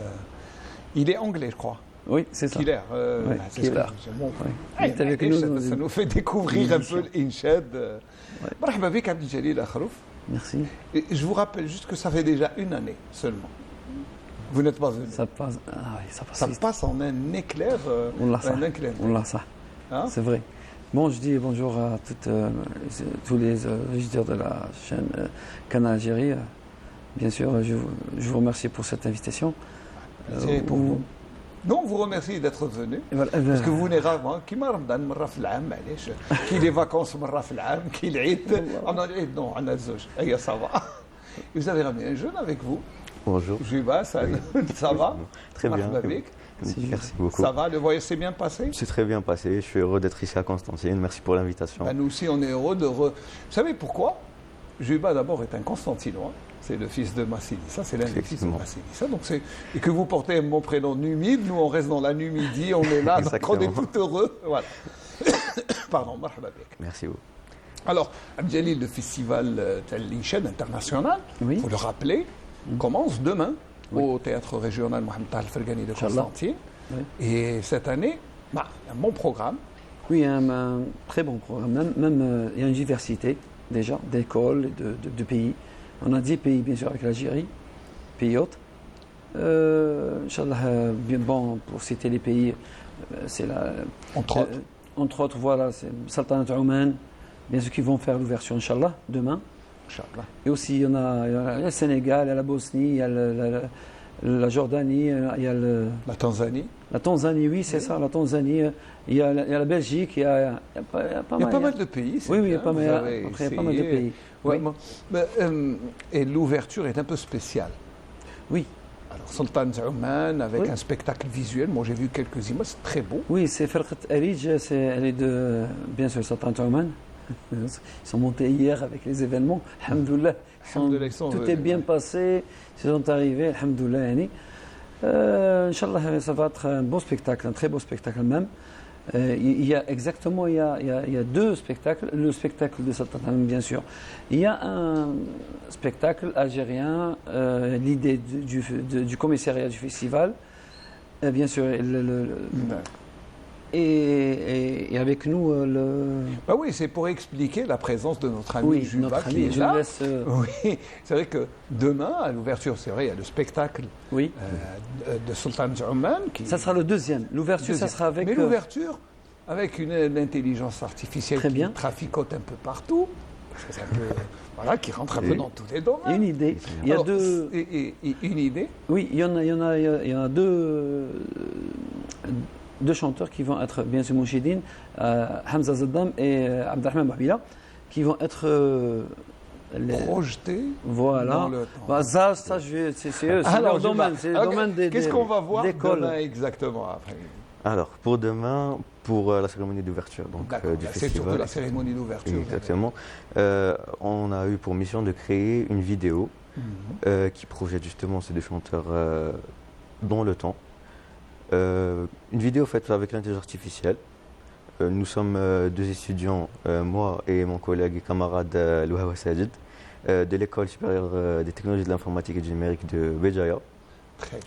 Il est anglais, je crois. Oui, c'est ça. Killer. Oui, c'est Killer. ce que- bon. Oui. Ah, Il est avec nous. Ça nous fait découvrir un peu l'Inchad. Marhaba bik, Abdel Jalil Akhrouf. Merci. Et je vous rappelle juste que ça fait déjà une année seulement. Vous n'êtes pas venu. Ça passe. Ah oui, ça passe. Ça vite. passe en un éclair. On l'a ça. un éclair. On l'a ça. Hein? C'est vrai. Bon, je dis bonjour à tous les auditeurs de la chaîne Canal Algérie. Bien sûr, je vous remercie pour cette invitation. C'est pour vous. Non, on vous remercie d'être venu. Parce que vous venez rarement. كيما رمضان مرة في العام معليش. كي لي فاكونس مرة في العام، كي العيد. أنا العيد non, أنا الزوج. أي ça va. Vous avez ramené un jeune avec vous. Bonjour. Juba, ça va? Très bien. Marhaba bik. Merci beaucoup. Ça va, le voyage s'est bien passé? C'est très bien passé. Je suis heureux d'être ici à Constantine. Merci pour l'invitation. Ben, nous aussi, on est heureux de... Vous savez pourquoi? Juba, d'abord, est un Constantinois. C'est le fils de Massinissa. C'est l'un des fils de Massinissa. Donc et que vous portez un bon prénom Numide. Nous, on reste dans la Numidie. On est là. Donc on est tout heureux. Voilà. Pardon, marhaba bik. Merci beaucoup. Alors, Abdel, le festival l'Inchad international, il faut le rappeler, commence demain au théâtre régional Mohamed Tal Fergani de Constantine. Et cette année, un bon programme. Oui, un très bon programme. Même il y a une diversité déjà d'écoles, de pays. On a 10 pays, bien sûr, avec l'Algérie, pays hôtes. Inch'Allah, bien bon, pour citer les pays, c'est la. Entre autres, voilà, c'est Sultanat Oman, bien sûr, qui vont faire l'ouverture, Inch'Allah, demain. Inch'Allah. Et aussi, il y a le Sénégal, il y a la Bosnie, il y a la Jordanie, il y a la Tanzanie. La Tanzanie, oui, c'est ça, la Tanzanie. Il y a la Belgique, il y a pas mal de pays. Oui, il y a pas mal de pays. Ouais, oui. Et l'ouverture est un peu spéciale. Oui. Alors, Sultan Oman, avec un spectacle visuel. Moi, j'ai vu quelques images, c'est très beau. Oui, c'est Ferqat Arij, elle est de, bien sûr, Sultan Oman. Ils sont montés hier avec les événements. Alhamdoulilah. Tout est bien passé. Ils sont arrivés. Alhamdoulilah. Inch'Allah, ça va être un beau spectacle, un très beau spectacle même. Il y a exactement, il y a deux spectacles. Le spectacle de Sultan Oman, bien sûr. Il y a un spectacle algérien, l'idée du commissariat du festival. Bien sûr, et avec nous Bah oui, c'est pour expliquer la présence de notre ami Juba qui est là. Oui, c'est vrai que demain, à l'ouverture, c'est vrai, il y a le spectacle de Sultan Oman. Ça sera le deuxième. L'ouverture, ça sera avec... Mais l'ouverture, avec une intelligence artificielle qui traficote un peu partout. C'est un peu... Voilà, qui rentre un peu dans tous les domaines. Il y a une idée. Il y a deux... Une idée? Oui, il y en a deux chanteurs qui vont être, bien sûr, Mouchidine, Hamza Zaddam et Abdelrahman Bahbila, qui vont être projetés dans le temps. Bah, ça c'est eux, c'est leur domaine. C'est le domaine des Qu'est-ce qu'on va voir demain exactement après? Alors, pour demain, pour la cérémonie d'ouverture du festival. C'est surtout la cérémonie d'ouverture. Exactement. On a eu pour mission de créer une vidéo qui projette justement ces deux chanteurs dans le temps. Une vidéo faite avec l'intelligence artificielle. Nous sommes deux étudiants, moi et mon collègue et camarade Louhawa Sajid, de l'école supérieure des technologies de l'informatique et du numérique de Béjaïa.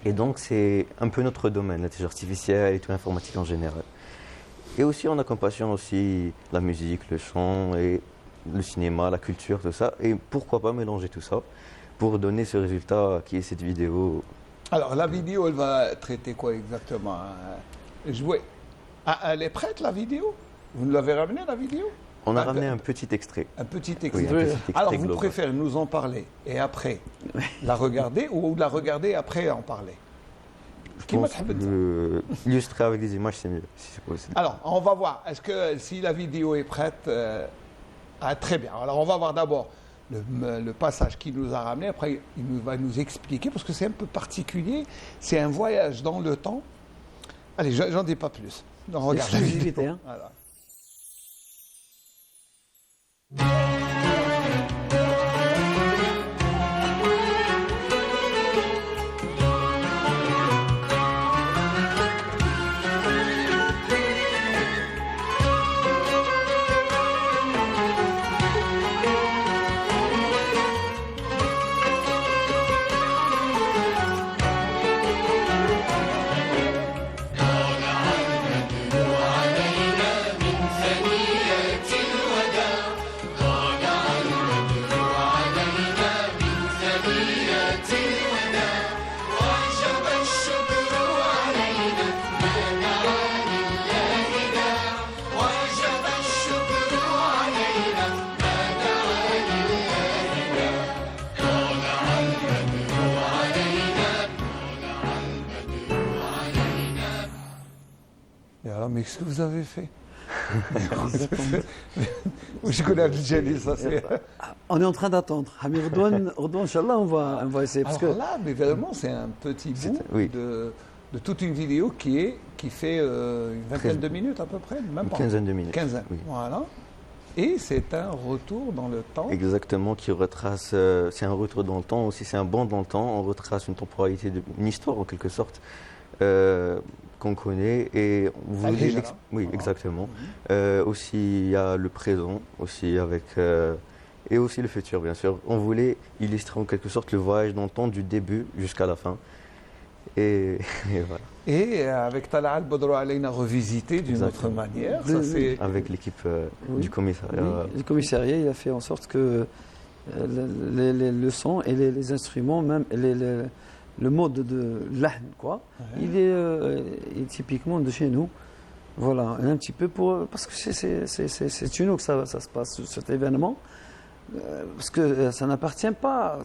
Et donc c'est un peu notre domaine, l'intelligence artificielle et tout l'informatique en général. Et aussi on a comme passion aussi la musique, le chant et le cinéma, la culture, tout ça. Et pourquoi pas mélanger tout ça pour donner ce résultat qui est cette vidéo. Alors, la vidéo, elle va traiter quoi exactement? Jouer. Elle est prête, la vidéo? Vous nous l'avez ramenée, la vidéo? On a ramené un petit extrait. Un petit extrait. Oui, un petit extrait. Alors, vous global. préférez nous en parler et après la regarder ou la regarder et après en parler? Je pense que illustrer avec des images, c'est mieux, si c'est possible. Alors, on va voir. Est-ce que si la vidéo est prête, très bien. Alors, on va voir d'abord le passage qu'il nous a ramené. Après, va nous expliquer, parce que c'est un peu particulier. C'est un voyage dans le temps. Allez, j'en dis pas plus. Donc, regarde. Exclusivité, hein. Voilà. Et alors, mais qu'est-ce que vous avez fait? Je connais Abdel ça c'est. On est en train d'attendre. Hamid Redouane, Inch'Allah, on va essayer. Parce Alors que là, mais vraiment, c'est un petit bout de toute une vidéo qui fait une vingtaine de minutes à peu près, même Une pas. quinzaine de minutes. Quinzaine, Oui. voilà. Et c'est un retour dans le temps. Exactement, qui retrace, c'est un retour dans le temps, aussi c'est un bond dans le temps, on retrace une temporalité, une histoire en quelque sorte, qu'on connaît. Et vous voulez oui, exactement. Aussi, il y a le présent, aussi avec, et aussi le futur, bien sûr. On voulait illustrer en quelque sorte le voyage dans le temps du début jusqu'à la fin. Et voilà. Et avec Talal Al-Badro Alayna revisité d'une autre manière. Ça, avec l'équipe du commissariat. Oui, le commissariat, il a fait en sorte que le son et les instruments, même le mode de l'ahn, quoi, il est typiquement de chez nous. Voilà, un petit peu parce que c'est chez nous que ça se passe, cet événement. Parce que ça n'appartient pas,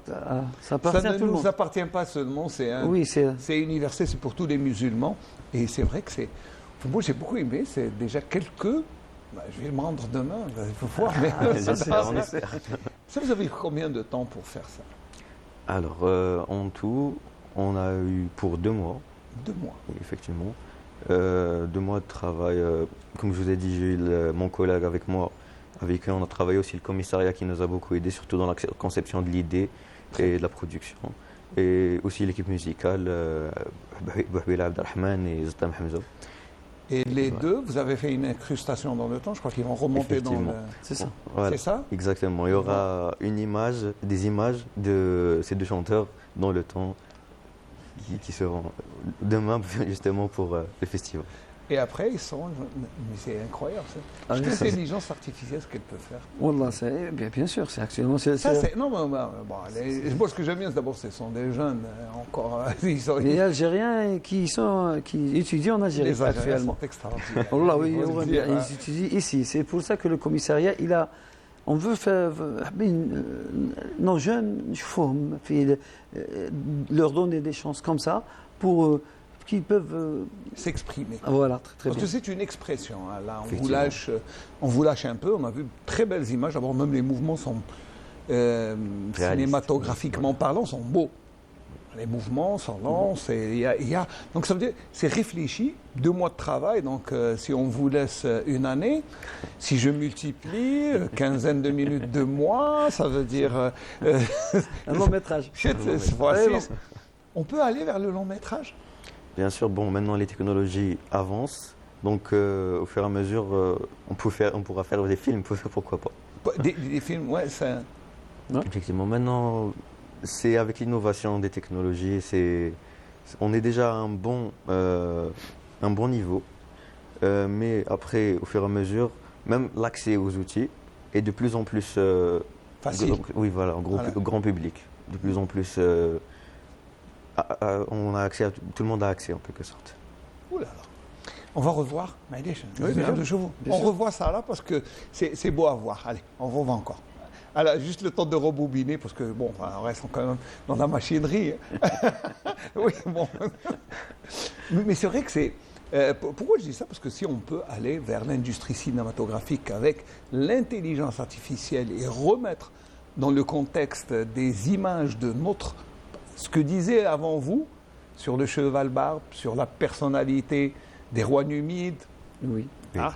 ça appartient à tout le monde. Ça ne nous appartient pas seulement, c'est universel, c'est pour tous les musulmans. Et c'est vrai que moi j'ai beaucoup aimé, c'est déjà quelques. Je vais me rendre demain, il faut voir. Mais ça, vous avez eu combien de temps pour faire ça? Alors, en tout, on a eu pour 2 mois. 2 mois. Oui, effectivement. 2 mois de travail. Comme je vous ai dit, j'ai eu mon collègue avec moi. Avec qui on a travaillé aussi le commissariat qui nous a beaucoup aidé, surtout dans la conception de l'idée et de la production. Et aussi l'équipe musicale, Bouhbila Abdelrahman et Ztam Hamza. Et les deux, vous avez fait une incrustation dans le temps, je crois qu'ils vont remonter dans le... C'est ça. Voilà. C'est ça? Exactement. Il y aura des images de ces 2 chanteurs dans le temps qui seront demain justement pour le festival. Et après, ils sont... Mais c'est incroyable, ça. L'intelligence artificielle, ce qu'elle peut faire. Wallah, bien sûr, c'est actuellement... Non, mais moi, ce que j'aime bien, d'abord, ce sont des jeunes, encore... Les Algériens qui étudient en Algérie, les Algériens actuellement. sont extraordinaires. Wallah, oui, ils étudient ici. C'est pour ça que le commissariat, on veut faire... nos jeunes, leur donner des chances comme ça pour... qu'ils peuvent s'exprimer. Voilà, très Parce bien. que c'est une expression. Hein. Là, on vous lâche un peu. On a vu de très belles images. D'abord, même les mouvements sont cinématographiquement parlant, sont beaux. Les mouvements sont lents. Donc ça veut dire, c'est réfléchi. 2 mois de travail. Donc, si on vous laisse une année, si je multiplie, quinzaine de minutes, 2 mois, ça veut dire un long métrage. On peut aller vers le long métrage. Bien sûr, maintenant les technologies avancent, donc au fur et à mesure, on pourra faire des films, pourquoi pas. Des films, ouais, ça... Effectivement, maintenant, c'est avec l'innovation des technologies, on est déjà à un bon niveau, mais après, au fur et à mesure, même l'accès aux outils est de plus en plus... facile. Oui, voilà, au grand public, de plus en plus... on a accès tout le monde a accès en quelque sorte. Ouh là là. On va revoir, de chevaux. On revoit ça là parce que c'est beau à voir. Allez, on revoit encore. Alors, juste le temps de rebobiner, parce que, bon, enfin, on reste quand même dans la machinerie. Oui, bon. Mais c'est vrai que c'est... pourquoi je dis ça? Parce que si on peut aller vers l'industrie cinématographique avec l'intelligence artificielle et remettre dans le contexte des images de notre... Ce que disait avant vous, sur le cheval barbe, sur la personnalité des rois numides. Oui. Ah,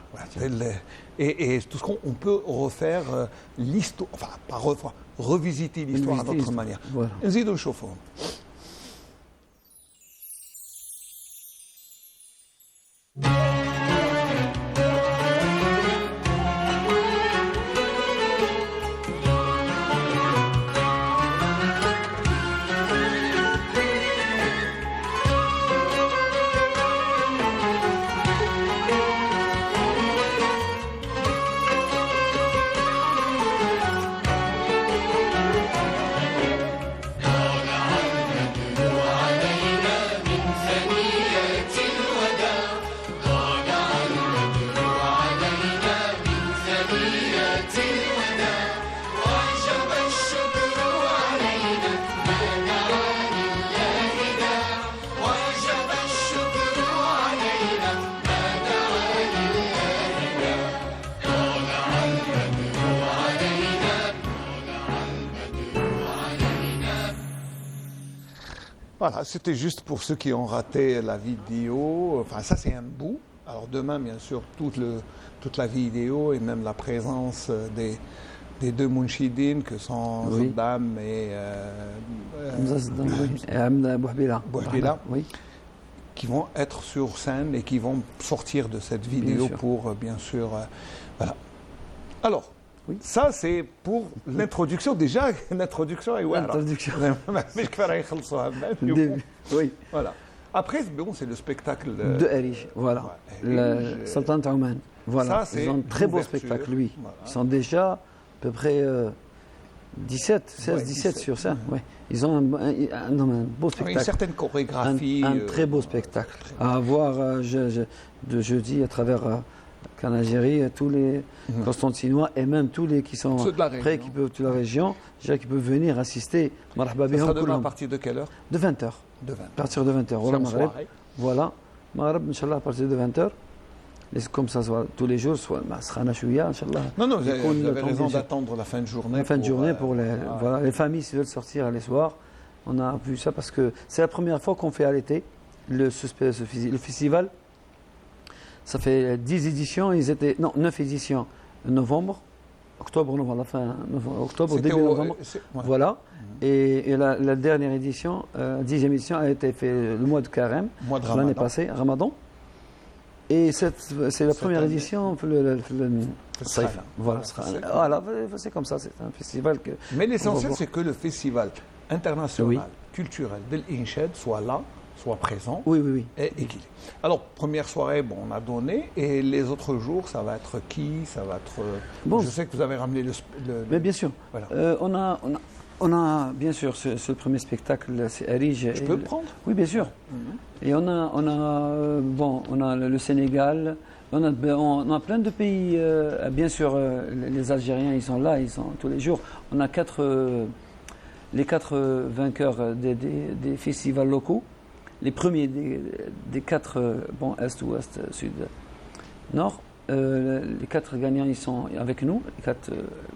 et tout ce qu'on peut refaire l'histoire, enfin, pas refaire, revisiter l'histoire à notre manière. Voilà. نزيدوا نشوفوا. Voilà, c'était juste pour ceux qui ont raté la vidéo. Enfin, ça, c'est un bout. Alors, demain, bien sûr, toute la vidéo et même la présence des deux Mounchidines que sont Zaddam et Bouhbila, qui vont être sur scène et qui vont sortir de cette vidéo pour, bien sûr, voilà. Alors, ça, c'est pour l'introduction. Déjà, l'introduction est Oui. Voilà. Après, bon, c'est le spectacle de Erij. Voilà. Le Sultan Oman. Voilà. Ça, ils ont un très beau spectacle, lui. Voilà. Ils sont déjà à peu près 17 sur scène. Ouais. Ils ont un beau spectacle. Une certaine chorégraphie. Un très beau spectacle. À voir de jeudi à travers qu'en Algérie, tous les Constantinois et même tous les qui sont prêts, qui peuvent, toute la région, déjà qui peuvent venir assister. Ça sera demain à partir de quelle heure? De 20h. De 20h. À partir de 20h. Voilà, Maghreb. Voilà. Maghreb, Inch'Allah, à partir de 20h. Et comme ça, tous les jours, soit Masrana Chouya, Inch'Allah. Non, vous avez raison d'attendre la fin de journée. La fin de journée pour les familles, s'ils veulent sortir les soirs. On a vu ça parce que c'est la première fois qu'on fait à l'été le festival. Ça fait 10 éditions, 9 éditions en novembre, octobre, début novembre. Voilà. Et la dernière édition, 10e édition, a été faite le mois de Carême, l'année passée, Ramadan. Et c'est la première édition, le Saïf. Voilà, c'est comme ça, c'est un festival que. Mais l'essentiel, c'est que le festival international, culturel de l'Inchad soit là, soit présent et équilibré. Alors, première soirée, bon, on a donné, et les autres jours, ça va être qui? Ça va être... Bon, je sais que vous avez ramené le... Mais bien sûr. Voilà. On a, bien sûr, ce premier spectacle, c'est Erij. Je peux le prendre? Oui, bien sûr. Et on a le Sénégal, on a plein de pays. Bien sûr, les Algériens, ils sont là, ils sont tous les jours. On a les 4 vainqueurs des festivals locaux. Les premiers des 4, Est, Ouest, Sud, Nord, les 4 gagnants, ils sont avec nous, les 4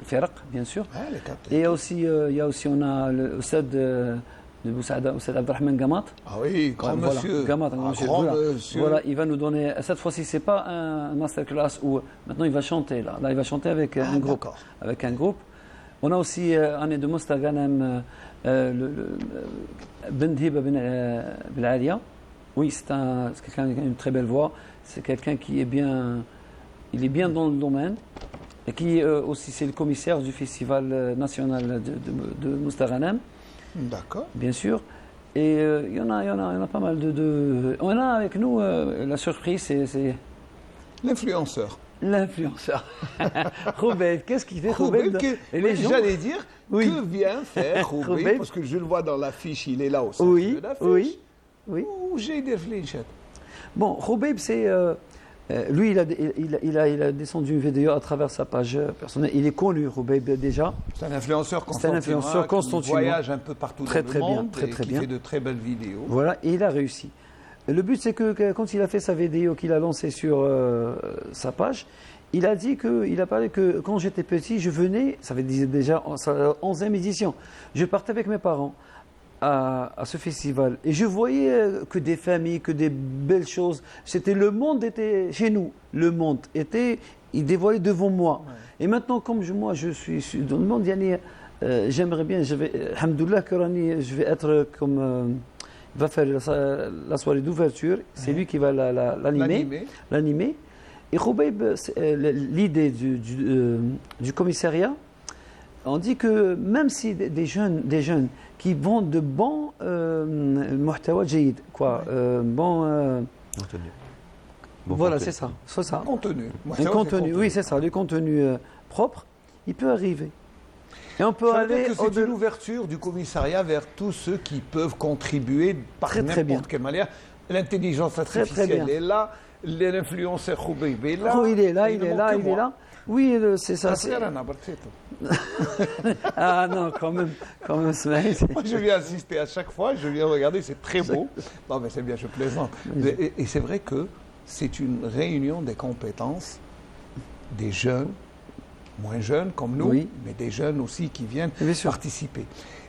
Feraq, bien sûr. Les 4. Et on a le Stade de Boussaada, Stade Abdelrahman Gamat. Ah oui, grand monsieur. Gamat, grand monsieur. Voilà, il va nous donner, cette fois-ci, c'est pas un masterclass où maintenant il va chanter. Là il va chanter avec un groupe. Avec un groupe. On a aussi, année de Mostaganem, Ben Hiba Ben Alia. Oui, c'est quelqu'un qui a une très belle voix. C'est quelqu'un qui est bien, dans le domaine. Et qui aussi, c'est le commissaire du festival national de Mostaganem. D'accord. Bien sûr. Et il y en a pas mal de... On a avec nous, la surprise, c'est... L'influenceur. Roubaix, qu'est-ce qu'il fait Roubaix? J'allais dire, que vient faire Roubaix? Parce que je le vois dans l'affiche, il est là au centre de l'affiche. Oui. Où j'ai des fléchettes. Bon, Roubaix, c'est Lui, il a descendu une vidéo à travers sa page personnelle. Il est connu, Roubaib, déjà. C'est un influenceur constantinois. Qui voyage un peu partout dans le monde et qui fait de très belles vidéos. Voilà, et il a réussi. Le but, c'est que quand il a fait sa vidéo qu'il a lancée sur sa page, il a parlé que quand j'étais petit, je venais, ça fait déjà sa 11e édition, je partais avec mes parents à ce festival et je voyais que des familles, que des belles choses. Le monde était chez nous, le monde était, il dévoilait devant moi. Ouais. Et maintenant, comme moi je suis dans le monde, j'aimerais bien, alhamdoulilah, je vais être comme... il va faire la soirée d'ouverture, c'est lui qui va l'animer. Et Roubaib, l'idée du commissariat, on dit que même si des jeunes qui vendent de bons muhtawa jayid, bon voilà, contenu. C'est ça. Contenu. Oui, c'est ça, le contenu propre, il peut arriver. Et on peut aller c'est une ouverture du commissariat vers tous ceux qui peuvent contribuer par n'importe quelle manière. L'intelligence artificielle est là, l'influenceur Roubaib est là. Il est là. Oui, c'est ça. Ah non, quand même, Moi, je viens assister à chaque fois, je viens regarder, c'est très beau. Non, mais c'est bien, je plaisante. Et c'est vrai que c'est une réunion des compétences des jeunes, moins jeunes comme nous, mais des jeunes aussi qui viennent participer.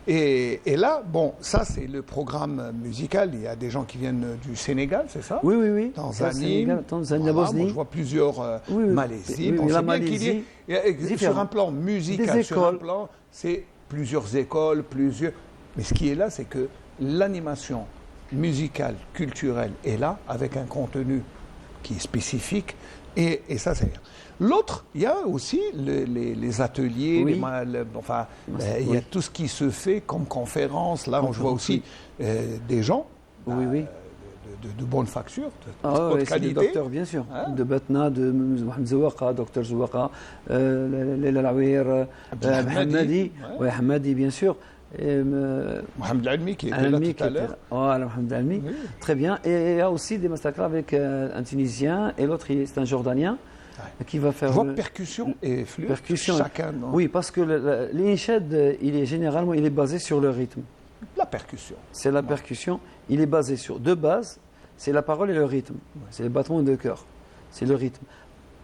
Et là, bon, ça c'est le programme musical. Il y a des gens qui viennent du Sénégal, c'est ça? Oui. Tanzanie, Bosnie. Je vois plusieurs Malaisie. Bon, la Malaisie. Sur un plan musical, sur un plan, c'est plusieurs écoles, Mais ce qui est là, c'est que l'animation musicale, culturelle est là, avec un contenu qui est spécifique. Et ça, c'est... L'autre, il y a aussi les ateliers, il y a tout ce qui se fait comme conférence. Là, je vois aussi des gens de bonne facture, de haute qualité. Des docteurs, bien sûr. De Batna, de Mohamed Zouaka, docteur Zouaka, Leila Lawir, Hamadi, bien sûr. Mohamed Almi qui était là tout à l'heure. Voilà, Mohamed Almi. Très bien. Et il y a aussi des masterclass avec un Tunisien et l'autre, c'est un Jordanien. Qui va faire percussion et flûte, chacun. Non? Oui, parce que l'inchad, il est basé sur le rythme. La percussion. C'est la percussion. Il est basé sur deux bases, c'est la parole et le rythme. C'est le battement de cœur. C'est le rythme.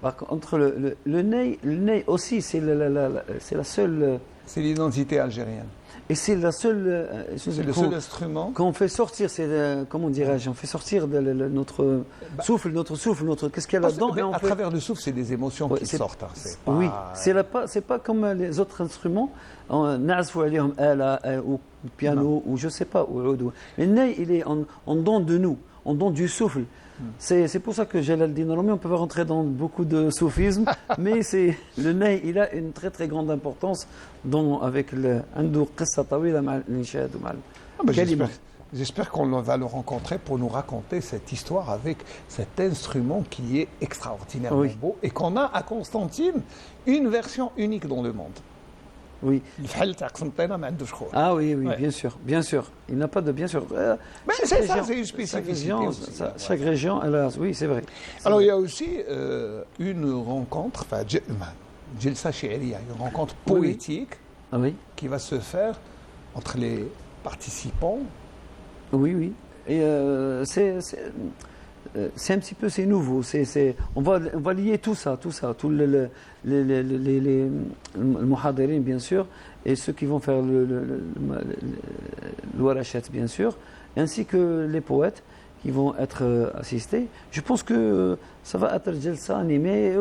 Par contre, le ney aussi, c'est la seule... C'est l'identité algérienne. Et c'est la seule. C'est le seul instrument. Qu'on fait sortir, comment dirais-je, on fait sortir notre souffle, qu'est-ce qu'il y a là-dedans. À travers le souffle, c'est des émotions qui sortent. Oui, c'est pas comme les autres instruments. Nazfou alayhum ala ou piano ou je sais pas. Le ney, il est en don de nous, en don du souffle. C'est pour ça que Jalal Din Rumi, on peut pas rentrer dans beaucoup de soufisme, mais le ney, il a une très très grande importance avec le Andou Qissa Tawila mal l'Inshad ou mal. J'espère qu'on va le rencontrer pour nous raconter cette histoire avec cet instrument qui est extraordinairement beau et qu'on a à Constantine une version unique dans le monde. Oui. Ah oui, bien sûr. Il n'a pas de bien sûr. Mais c'est ça, c'est une spécificité. Chaque région, oui, c'est vrai. Alors il y a aussi une rencontre, Jilsa Shi'riya, une rencontre poétique qui va se faire entre les participants. Oui. Et c'est un petit peu, c'est nouveau. On va lier tout ça, tous les muhadirin bien sûr, et ceux qui vont faire le warachat bien sûr, ainsi que les poètes qui vont être assistés. Je pense que ça va être Jalsa animé.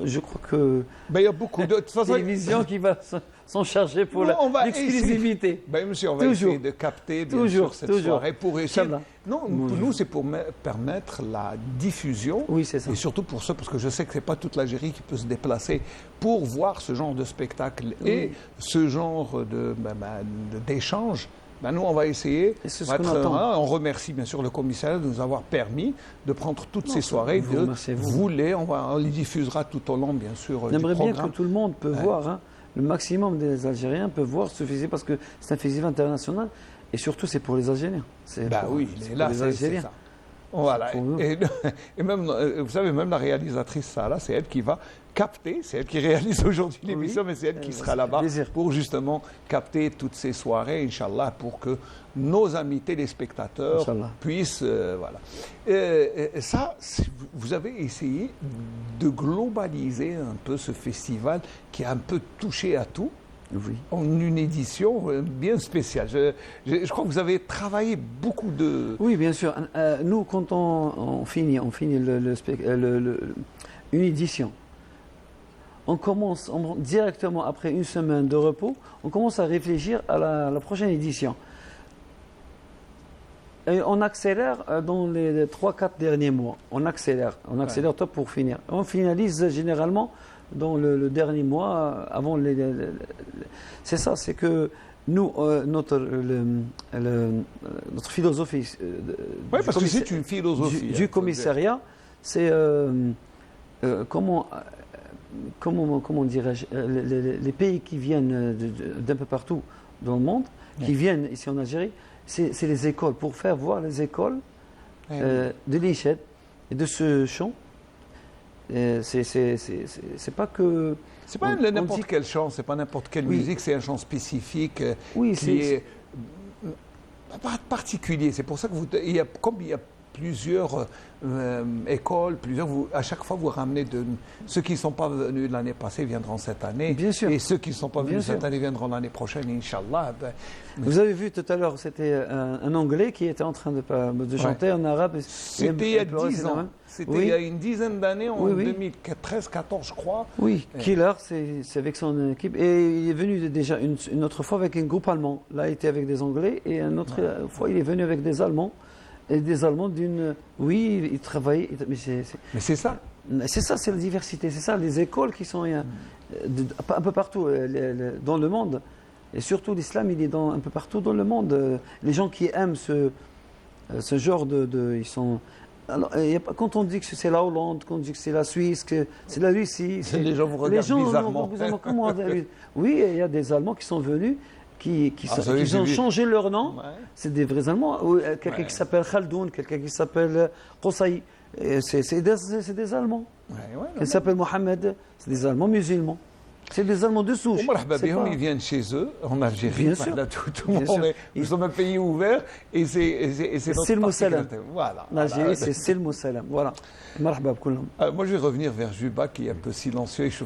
Je crois que il y a beaucoup de télévision qui va s'en charger pour l'exclusivité. Monsieur, on va essayer de capter bien sûr cette soirée pour essayer. Non, pour nous, c'est pour permettre la diffusion. Oui, c'est ça. Et surtout pour ça, parce que je sais que c'est pas toute l'Algérie qui peut se déplacer pour voir ce genre de spectacle et ce genre d'échange. Nous, on va essayer. On remercie bien sûr le commissariat de nous avoir permis de prendre toutes ces soirées. On les diffusera tout au long, bien sûr. J'aimerais bien que tout le monde peut voir. Le maximum des Algériens peuvent voir ce festival parce que c'est un festival international et surtout c'est pour les Algériens. Oui, là, c'est ça. Voilà. Et même, vous savez, même la réalisatrice Sarah, c'est elle qui va capter, c'est elle qui réalise aujourd'hui l'émission, mais c'est elle qui sera là-bas pour justement capter toutes ces soirées, Inch'Allah, pour que nos amis téléspectateurs puissent... voilà. Ça, vous avez essayé de globaliser un peu ce festival qui a un peu touché à tout. Oui. En une édition bien spéciale. Je crois que vous avez travaillé beaucoup de... Oui, bien sûr. Nous, quand on finit une édition, on commence directement après une semaine de repos, on commence à réfléchir à la prochaine édition. Et on accélère dans les 3-4 derniers mois. On accélère top pour finir. On finalise généralement dans le dernier mois, avant c'est ça, c'est que nous, notre philosophie parce que c'est une philosophie du commissariat, c'est comment dirais-je, les pays qui viennent d'un peu partout dans le monde, qui viennent ici en Algérie, c'est les écoles, pour faire voir les écoles de l'Iched et de ce chant. C'est pas que... C'est pas n'importe quel chant, c'est pas n'importe quelle musique, c'est un chant spécifique qui est pas particulier. C'est pour ça que comme il y a plusieurs écoles, à chaque fois vous ramenez ceux qui ne sont pas venus l'année passée viendront cette année. Bien sûr. Et ceux qui ne sont pas venus cette année viendront l'année prochaine, Inch'Allah. Vous avez vu tout à l'heure, c'était un Anglais qui était en train de chanter en arabe. C'était il y a 10 ans. C'était il y a une dizaine d'années, en 2013-14 je crois. Oui, Killer, c'est avec son équipe. Et il est venu déjà une autre fois avec un groupe allemand. Là, il était avec des Anglais et une autre fois, il est venu avec des Allemands. Et des Allemands Oui, ils travaillent. Mais c'est ça. C'est ça, c'est la diversité. C'est ça, les écoles qui sont un peu partout dans le monde. Et surtout, l'islam, il est un peu partout dans le monde. Les gens qui aiment ce genre ils sont... Alors, quand on dit que c'est la Hollande, quand on dit que c'est la Suisse, que c'est la Russie... Les gens vous regardent bizarrement. Oui, il y a des Allemands qui sont venus... qui ont changé leur nom, c'est des vrais Allemands. Quelqu'un qui s'appelle Khaldoun, quelqu'un qui s'appelle Qusay, c'est des Allemands. Quelqu'un qui s'appelle Mohamed, c'est des Allemands musulmans. C'est des Allemands de souche. Ils viennent chez eux, en Algérie. Bien sûr. Tout le monde nous sommes un pays ouvert et c'est notre particularité. Voilà. L'Algérie, c'est Silm Salam. Voilà. Moi, je vais revenir vers Juba, qui est un peu silencieux. C'est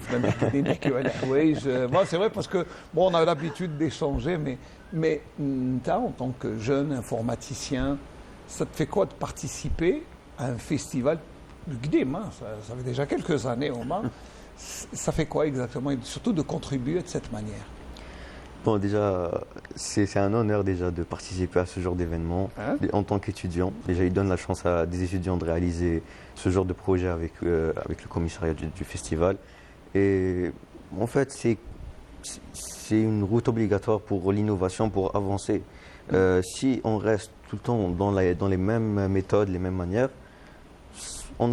vrai parce que on a l'habitude d'échanger, mais en tant que jeune informaticien, ça te fait quoi de participer à un festival Gdim, ça fait déjà quelques années au moins. Ça fait quoi exactement, et surtout de contribuer de cette manière? Bon, déjà, c'est un honneur déjà de participer à ce genre d'événement en tant qu'étudiant. Déjà, il donne la chance à des étudiants de réaliser ce genre de projet avec le commissariat du festival. Et en fait, c'est une route obligatoire pour l'innovation, pour avancer. Si on reste tout le temps dans les mêmes méthodes, les mêmes manières, on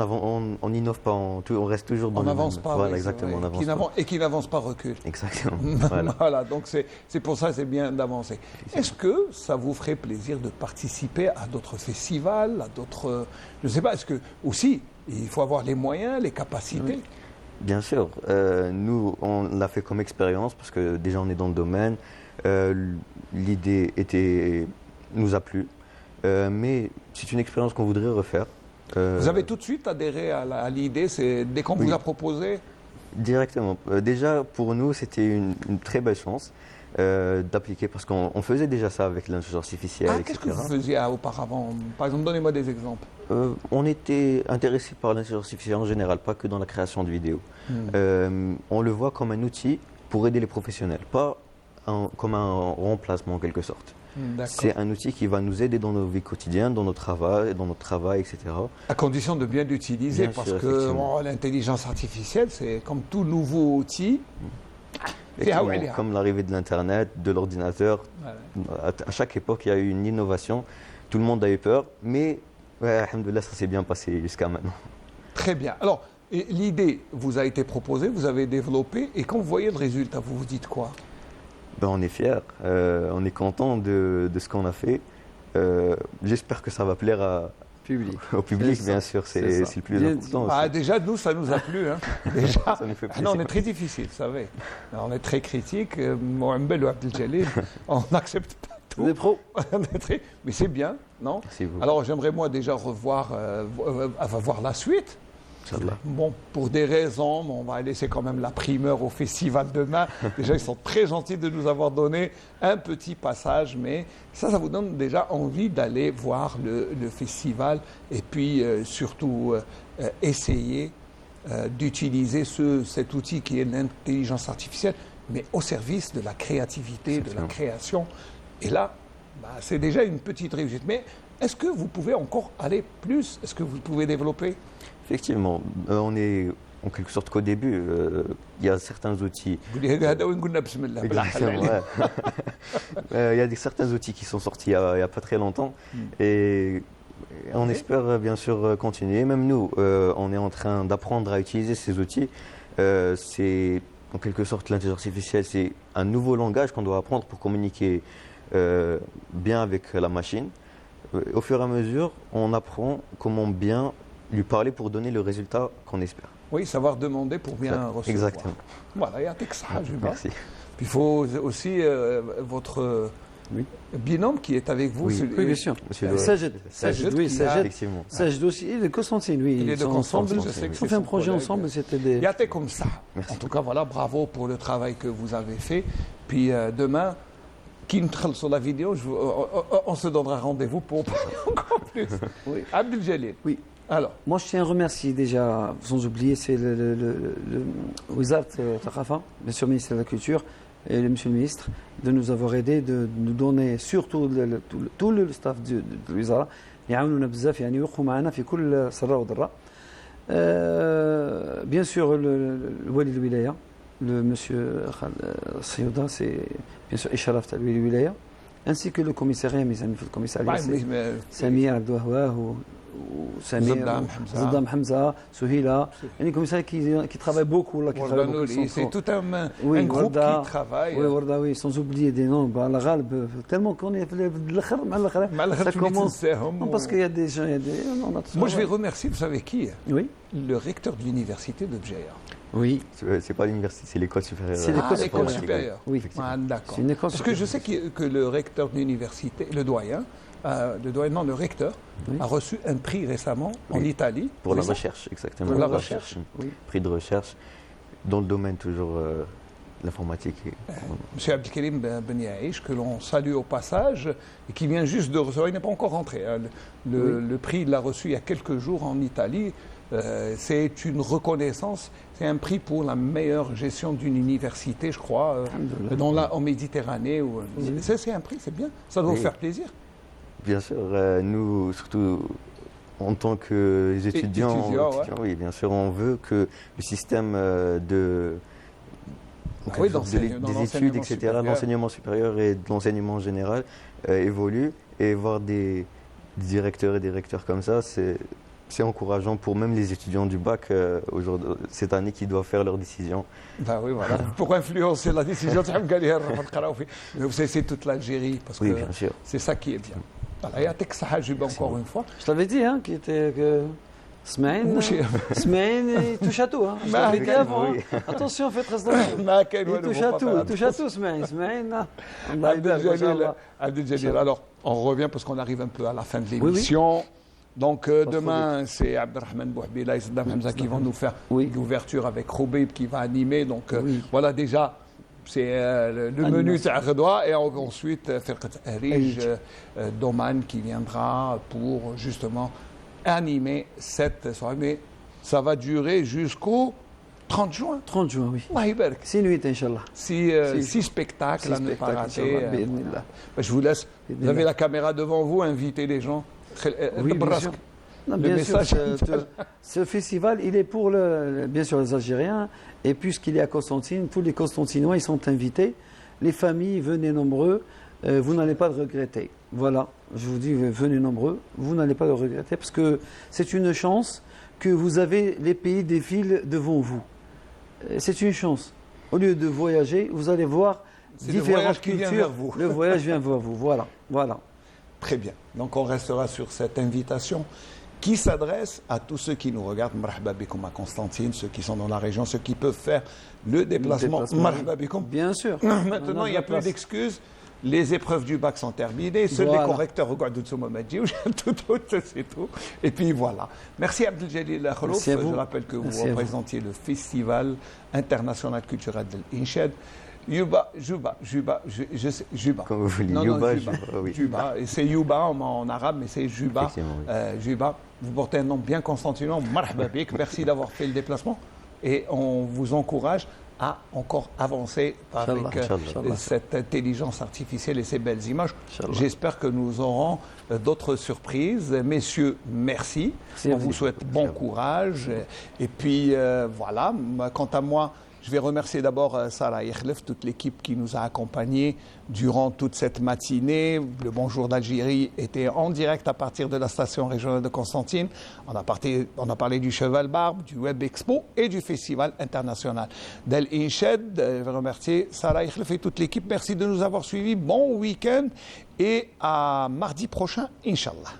n'innove pas, on reste toujours dans le même. On n'avance pas. Voilà, exactement, on avance pas. Et qui n'avance pas recule. Exactement. Voilà, donc c'est pour ça que c'est bien d'avancer. Est-ce que ça vous ferait plaisir de participer à d'autres festivals, à d'autres... Je ne sais pas, est-ce que aussi, il faut avoir les moyens, les capacités? Oui. Bien sûr. Nous, on l'a fait comme expérience parce que déjà on est dans le domaine. L'idée nous a plu. Mais c'est une expérience qu'on voudrait refaire. Vous avez tout de suite adhéré à l'idée, c'est dès qu'on vous a proposé? Directement. Déjà, pour nous, c'était une très belle chance d'appliquer, parce qu'on faisait déjà ça avec l'intelligence artificielle, etc. Qu'est-ce que vous faisiez auparavant? Par exemple, donnez-moi des exemples. On était intéressé par l'intelligence artificielle en général, pas que dans la création de vidéos. On le voit comme un outil pour aider les professionnels, pas comme un remplacement en quelque sorte. C'est un outil qui va nous aider dans nos vies quotidiennes, dans notre travail, etc. À condition de bien l'utiliser, parce que l'intelligence artificielle, c'est comme tout nouveau outil. Comme l'arrivée de l'Internet, de l'ordinateur, à chaque époque, il y a eu une innovation. Tout le monde a eu peur, mais alhamdoulilah, ça s'est bien passé jusqu'à maintenant. Très bien. Alors, l'idée vous a été proposée, vous avez développé, et quand vous voyez le résultat, vous vous dites quoi? On est fiers, on est content de ce qu'on a fait. J'espère que ça va plaire Public. Au public, C'est bien ça, sûr, c'est c'est ça. le plus Bien important. Ah, aussi. déjà, nous, ça nous a plu. Hein. Déjà. Ça nous fait Ah non, on plaisir. est très difficile, vous savez. On est très critique. Mohamed ou Abdeljalil, on n'accepte pas tout. Des pros. On est très- Mais c'est bien, non? Merci beaucoup. Alors, j'aimerais, moi, déjà revoir, voir la suite. Inch'Allah. Bon, pour des raisons, on va laisser quand même la primeur au festival demain. Déjà, ils sont très gentils de nous avoir donné un petit passage, mais ça vous donne déjà envie d'aller voir le festival et puis surtout essayer d'utiliser cet outil qui est l'intelligence artificielle, mais au service de la créativité, de la création. Et là, c'est déjà une petite réussite. Mais est-ce que vous pouvez encore aller plus? Est-ce que vous pouvez développer? Effectivement, on est en quelque sorte qu'au début. Il y a certains outils. Exactement, ouais. Il y a certains outils qui sont sortis il n'y a pas très longtemps. Et on espère bien sûr continuer. Même nous, on est en train d'apprendre à utiliser ces outils. C'est en quelque sorte l'intelligence artificielle, c'est un nouveau langage qu'on doit apprendre pour communiquer bien avec la machine. Au fur et à mesure, on apprend comment bien lui parler pour donner le résultat qu'on espère. Oui, savoir demander pour bien recevoir. Exactement. Voilà, il y a ça, Merci. Puis il faut aussi votre binôme qui est avec vous. Oui, Oui, bien sûr. Monsieur Sajid, oui, Sajid. Effectivement. Sajid aussi, et de Constantine, oui. Il est ils de sont Constantine, ensemble. je sais que Ils c'est ont fait un son projet collègue. ensemble, c'était des... Il y a été comme ça. Merci. En tout cas, voilà, bravo pour le travail que vous avez fait. Puis demain, qui nous sur la vidéo, on se donnera rendez-vous pour parler encore plus. Oui. Abdeljalil. Oui. Alors, Moi, je tiens à remercier déjà, sans oublier, c'est le Wizard Thaqafa, bien sûr, ministre de la Culture, et le monsieur le ministre, de nous avoir aidés, de nous donner, surtout tout le staff de الوزارة يعاونونا بزاف يعني يوقفوا معنا في كل سراء وضراء. Bien sûr, le Wali الولاية, le monsieur Siyouda, c'est bien sûr إشراف تاع الوالي الولاية, ainsi que le commissariat, mes amis في الcommissariat, سمير عبد الوهاب Zadam Hamza, Souhila, un commissaire qui travaille beaucoup là, qui travaille beaucoup. C'est tout un groupe Warda, qui travaille. Oui, Warda, oui, sans oublier des noms. La Ghalb, tellement qu'on est ça commence. Non, parce qu'il y a des gens, Moi, je vais remercier, vous savez qui? Oui. Le recteur de l'université de Bjeya. Oui. C'est pas l'université, c'est l'école supérieure. C'est l'école supérieure. Oui, Ah, d'accord. C'est une école Parce que je sais que le recteur de l'université, le recteur, a reçu un prix récemment en Italie. Pour la recherche, exactement. Pour la recherche. Oui. Prix de recherche dans le domaine toujours de l'informatique. Monsieur Abdelkarim Ben Yaïch, que l'on salue au passage, et qui vient juste de recevoir, il n'est pas encore rentré. Hein. Le prix, il l'a reçu il y a quelques jours en Italie. C'est une reconnaissance, c'est un prix pour la meilleure gestion d'une université, je crois, en Méditerranée. C'est un prix, c'est bien, ça doit vous faire plaisir. Bien sûr, nous, surtout en tant que étudiants, oui, bien sûr, on veut que le système des études, etc., l'enseignement supérieur et de l'enseignement général évolue, et voir des directeurs et des recteurs comme ça, c'est encourageant pour même les étudiants du bac cette année qui doivent faire leurs décisions. Ben oui, voilà. Pour influencer la décision, c'est toute l'Algérie, parce que c'est ça qui est bien. Voilà, et à Texas, encore une fois. Je t'avais dit hein, qu'il était que Smaïn, il touche à tout. Hein. Je t'avais dit avant. Attention, faites très attention. Il touche à tout, Smaïn. Abdeljalil. Alors, on revient parce qu'on arrive un peu à la fin de l'émission. Donc demain, c'est Abdelrahman Bouhbila et Zadam Hamza qui vont nous faire l'ouverture avec Roubaib qui va animer. Donc voilà déjà, c'est le menu Ta'ardoua, et ensuite Firqat Arij Doman qui viendra pour justement animer cette soirée. Mais ça va durer jusqu'au 30 juin. 30 juin, oui. Allah Ibarak. 6 nuits, Inch'Allah. 6 spectacles à ne pas rater. Je vous laisse. Vous avez la caméra devant vous, invitez les gens. Oui, bien sûr. Non, bien sûr, ce festival, il est pour bien sûr les Algériens, et puisqu'il est à Constantine, tous les Constantinois ils sont invités. Les familles, venez nombreux, vous n'allez pas le regretter. Voilà, je vous dis, venez nombreux, vous n'allez pas le regretter, parce que c'est une chance que vous avez les pays défilent devant vous. C'est une chance. Au lieu de voyager, vous allez voir différentes cultures. Le voyage vient vers vous, voilà. Très bien. Donc on restera sur cette invitation qui s'adresse à tous ceux qui nous regardent. Marhaba bikoum à Constantine, ceux qui sont dans la région, ceux qui peuvent faire le déplacement. Marhaba bikoum. Bien sûr. Maintenant, il n'y a plus d'excuses. Les épreuves du bac sont terminées. Seuls les correcteurs regardent c'est tout. Et puis voilà. Merci Abdeljalil Kholouf. Je rappelle que vous représentiez le Festival international culturel de l'Inchad. Juba. Comme vous voulez, Juba. Et c'est Yuba en arabe, mais c'est Juba. Juba. Vous portez un nom bien constantinois. Marhaba bik. Merci d'avoir fait le déplacement. Et on vous encourage à encore avancer avec cette intelligence artificielle et ces belles images. J'espère que nous aurons d'autres surprises. Messieurs, merci. On vous souhaite bon courage. Et puis voilà, quant à moi, je vais remercier d'abord Sarah Yakhlef, toute l'équipe qui nous a accompagnés durant toute cette matinée. Le Bonjour d'Algérie était en direct à partir de la station régionale de Constantine. On a parlé du Cheval Barbe, du Web Expo et du Festival international d'El Inchad. Je vais remercier Sarah Yakhlef et toute l'équipe. Merci de nous avoir suivis. Bon week-end et à mardi prochain, Inch'Allah.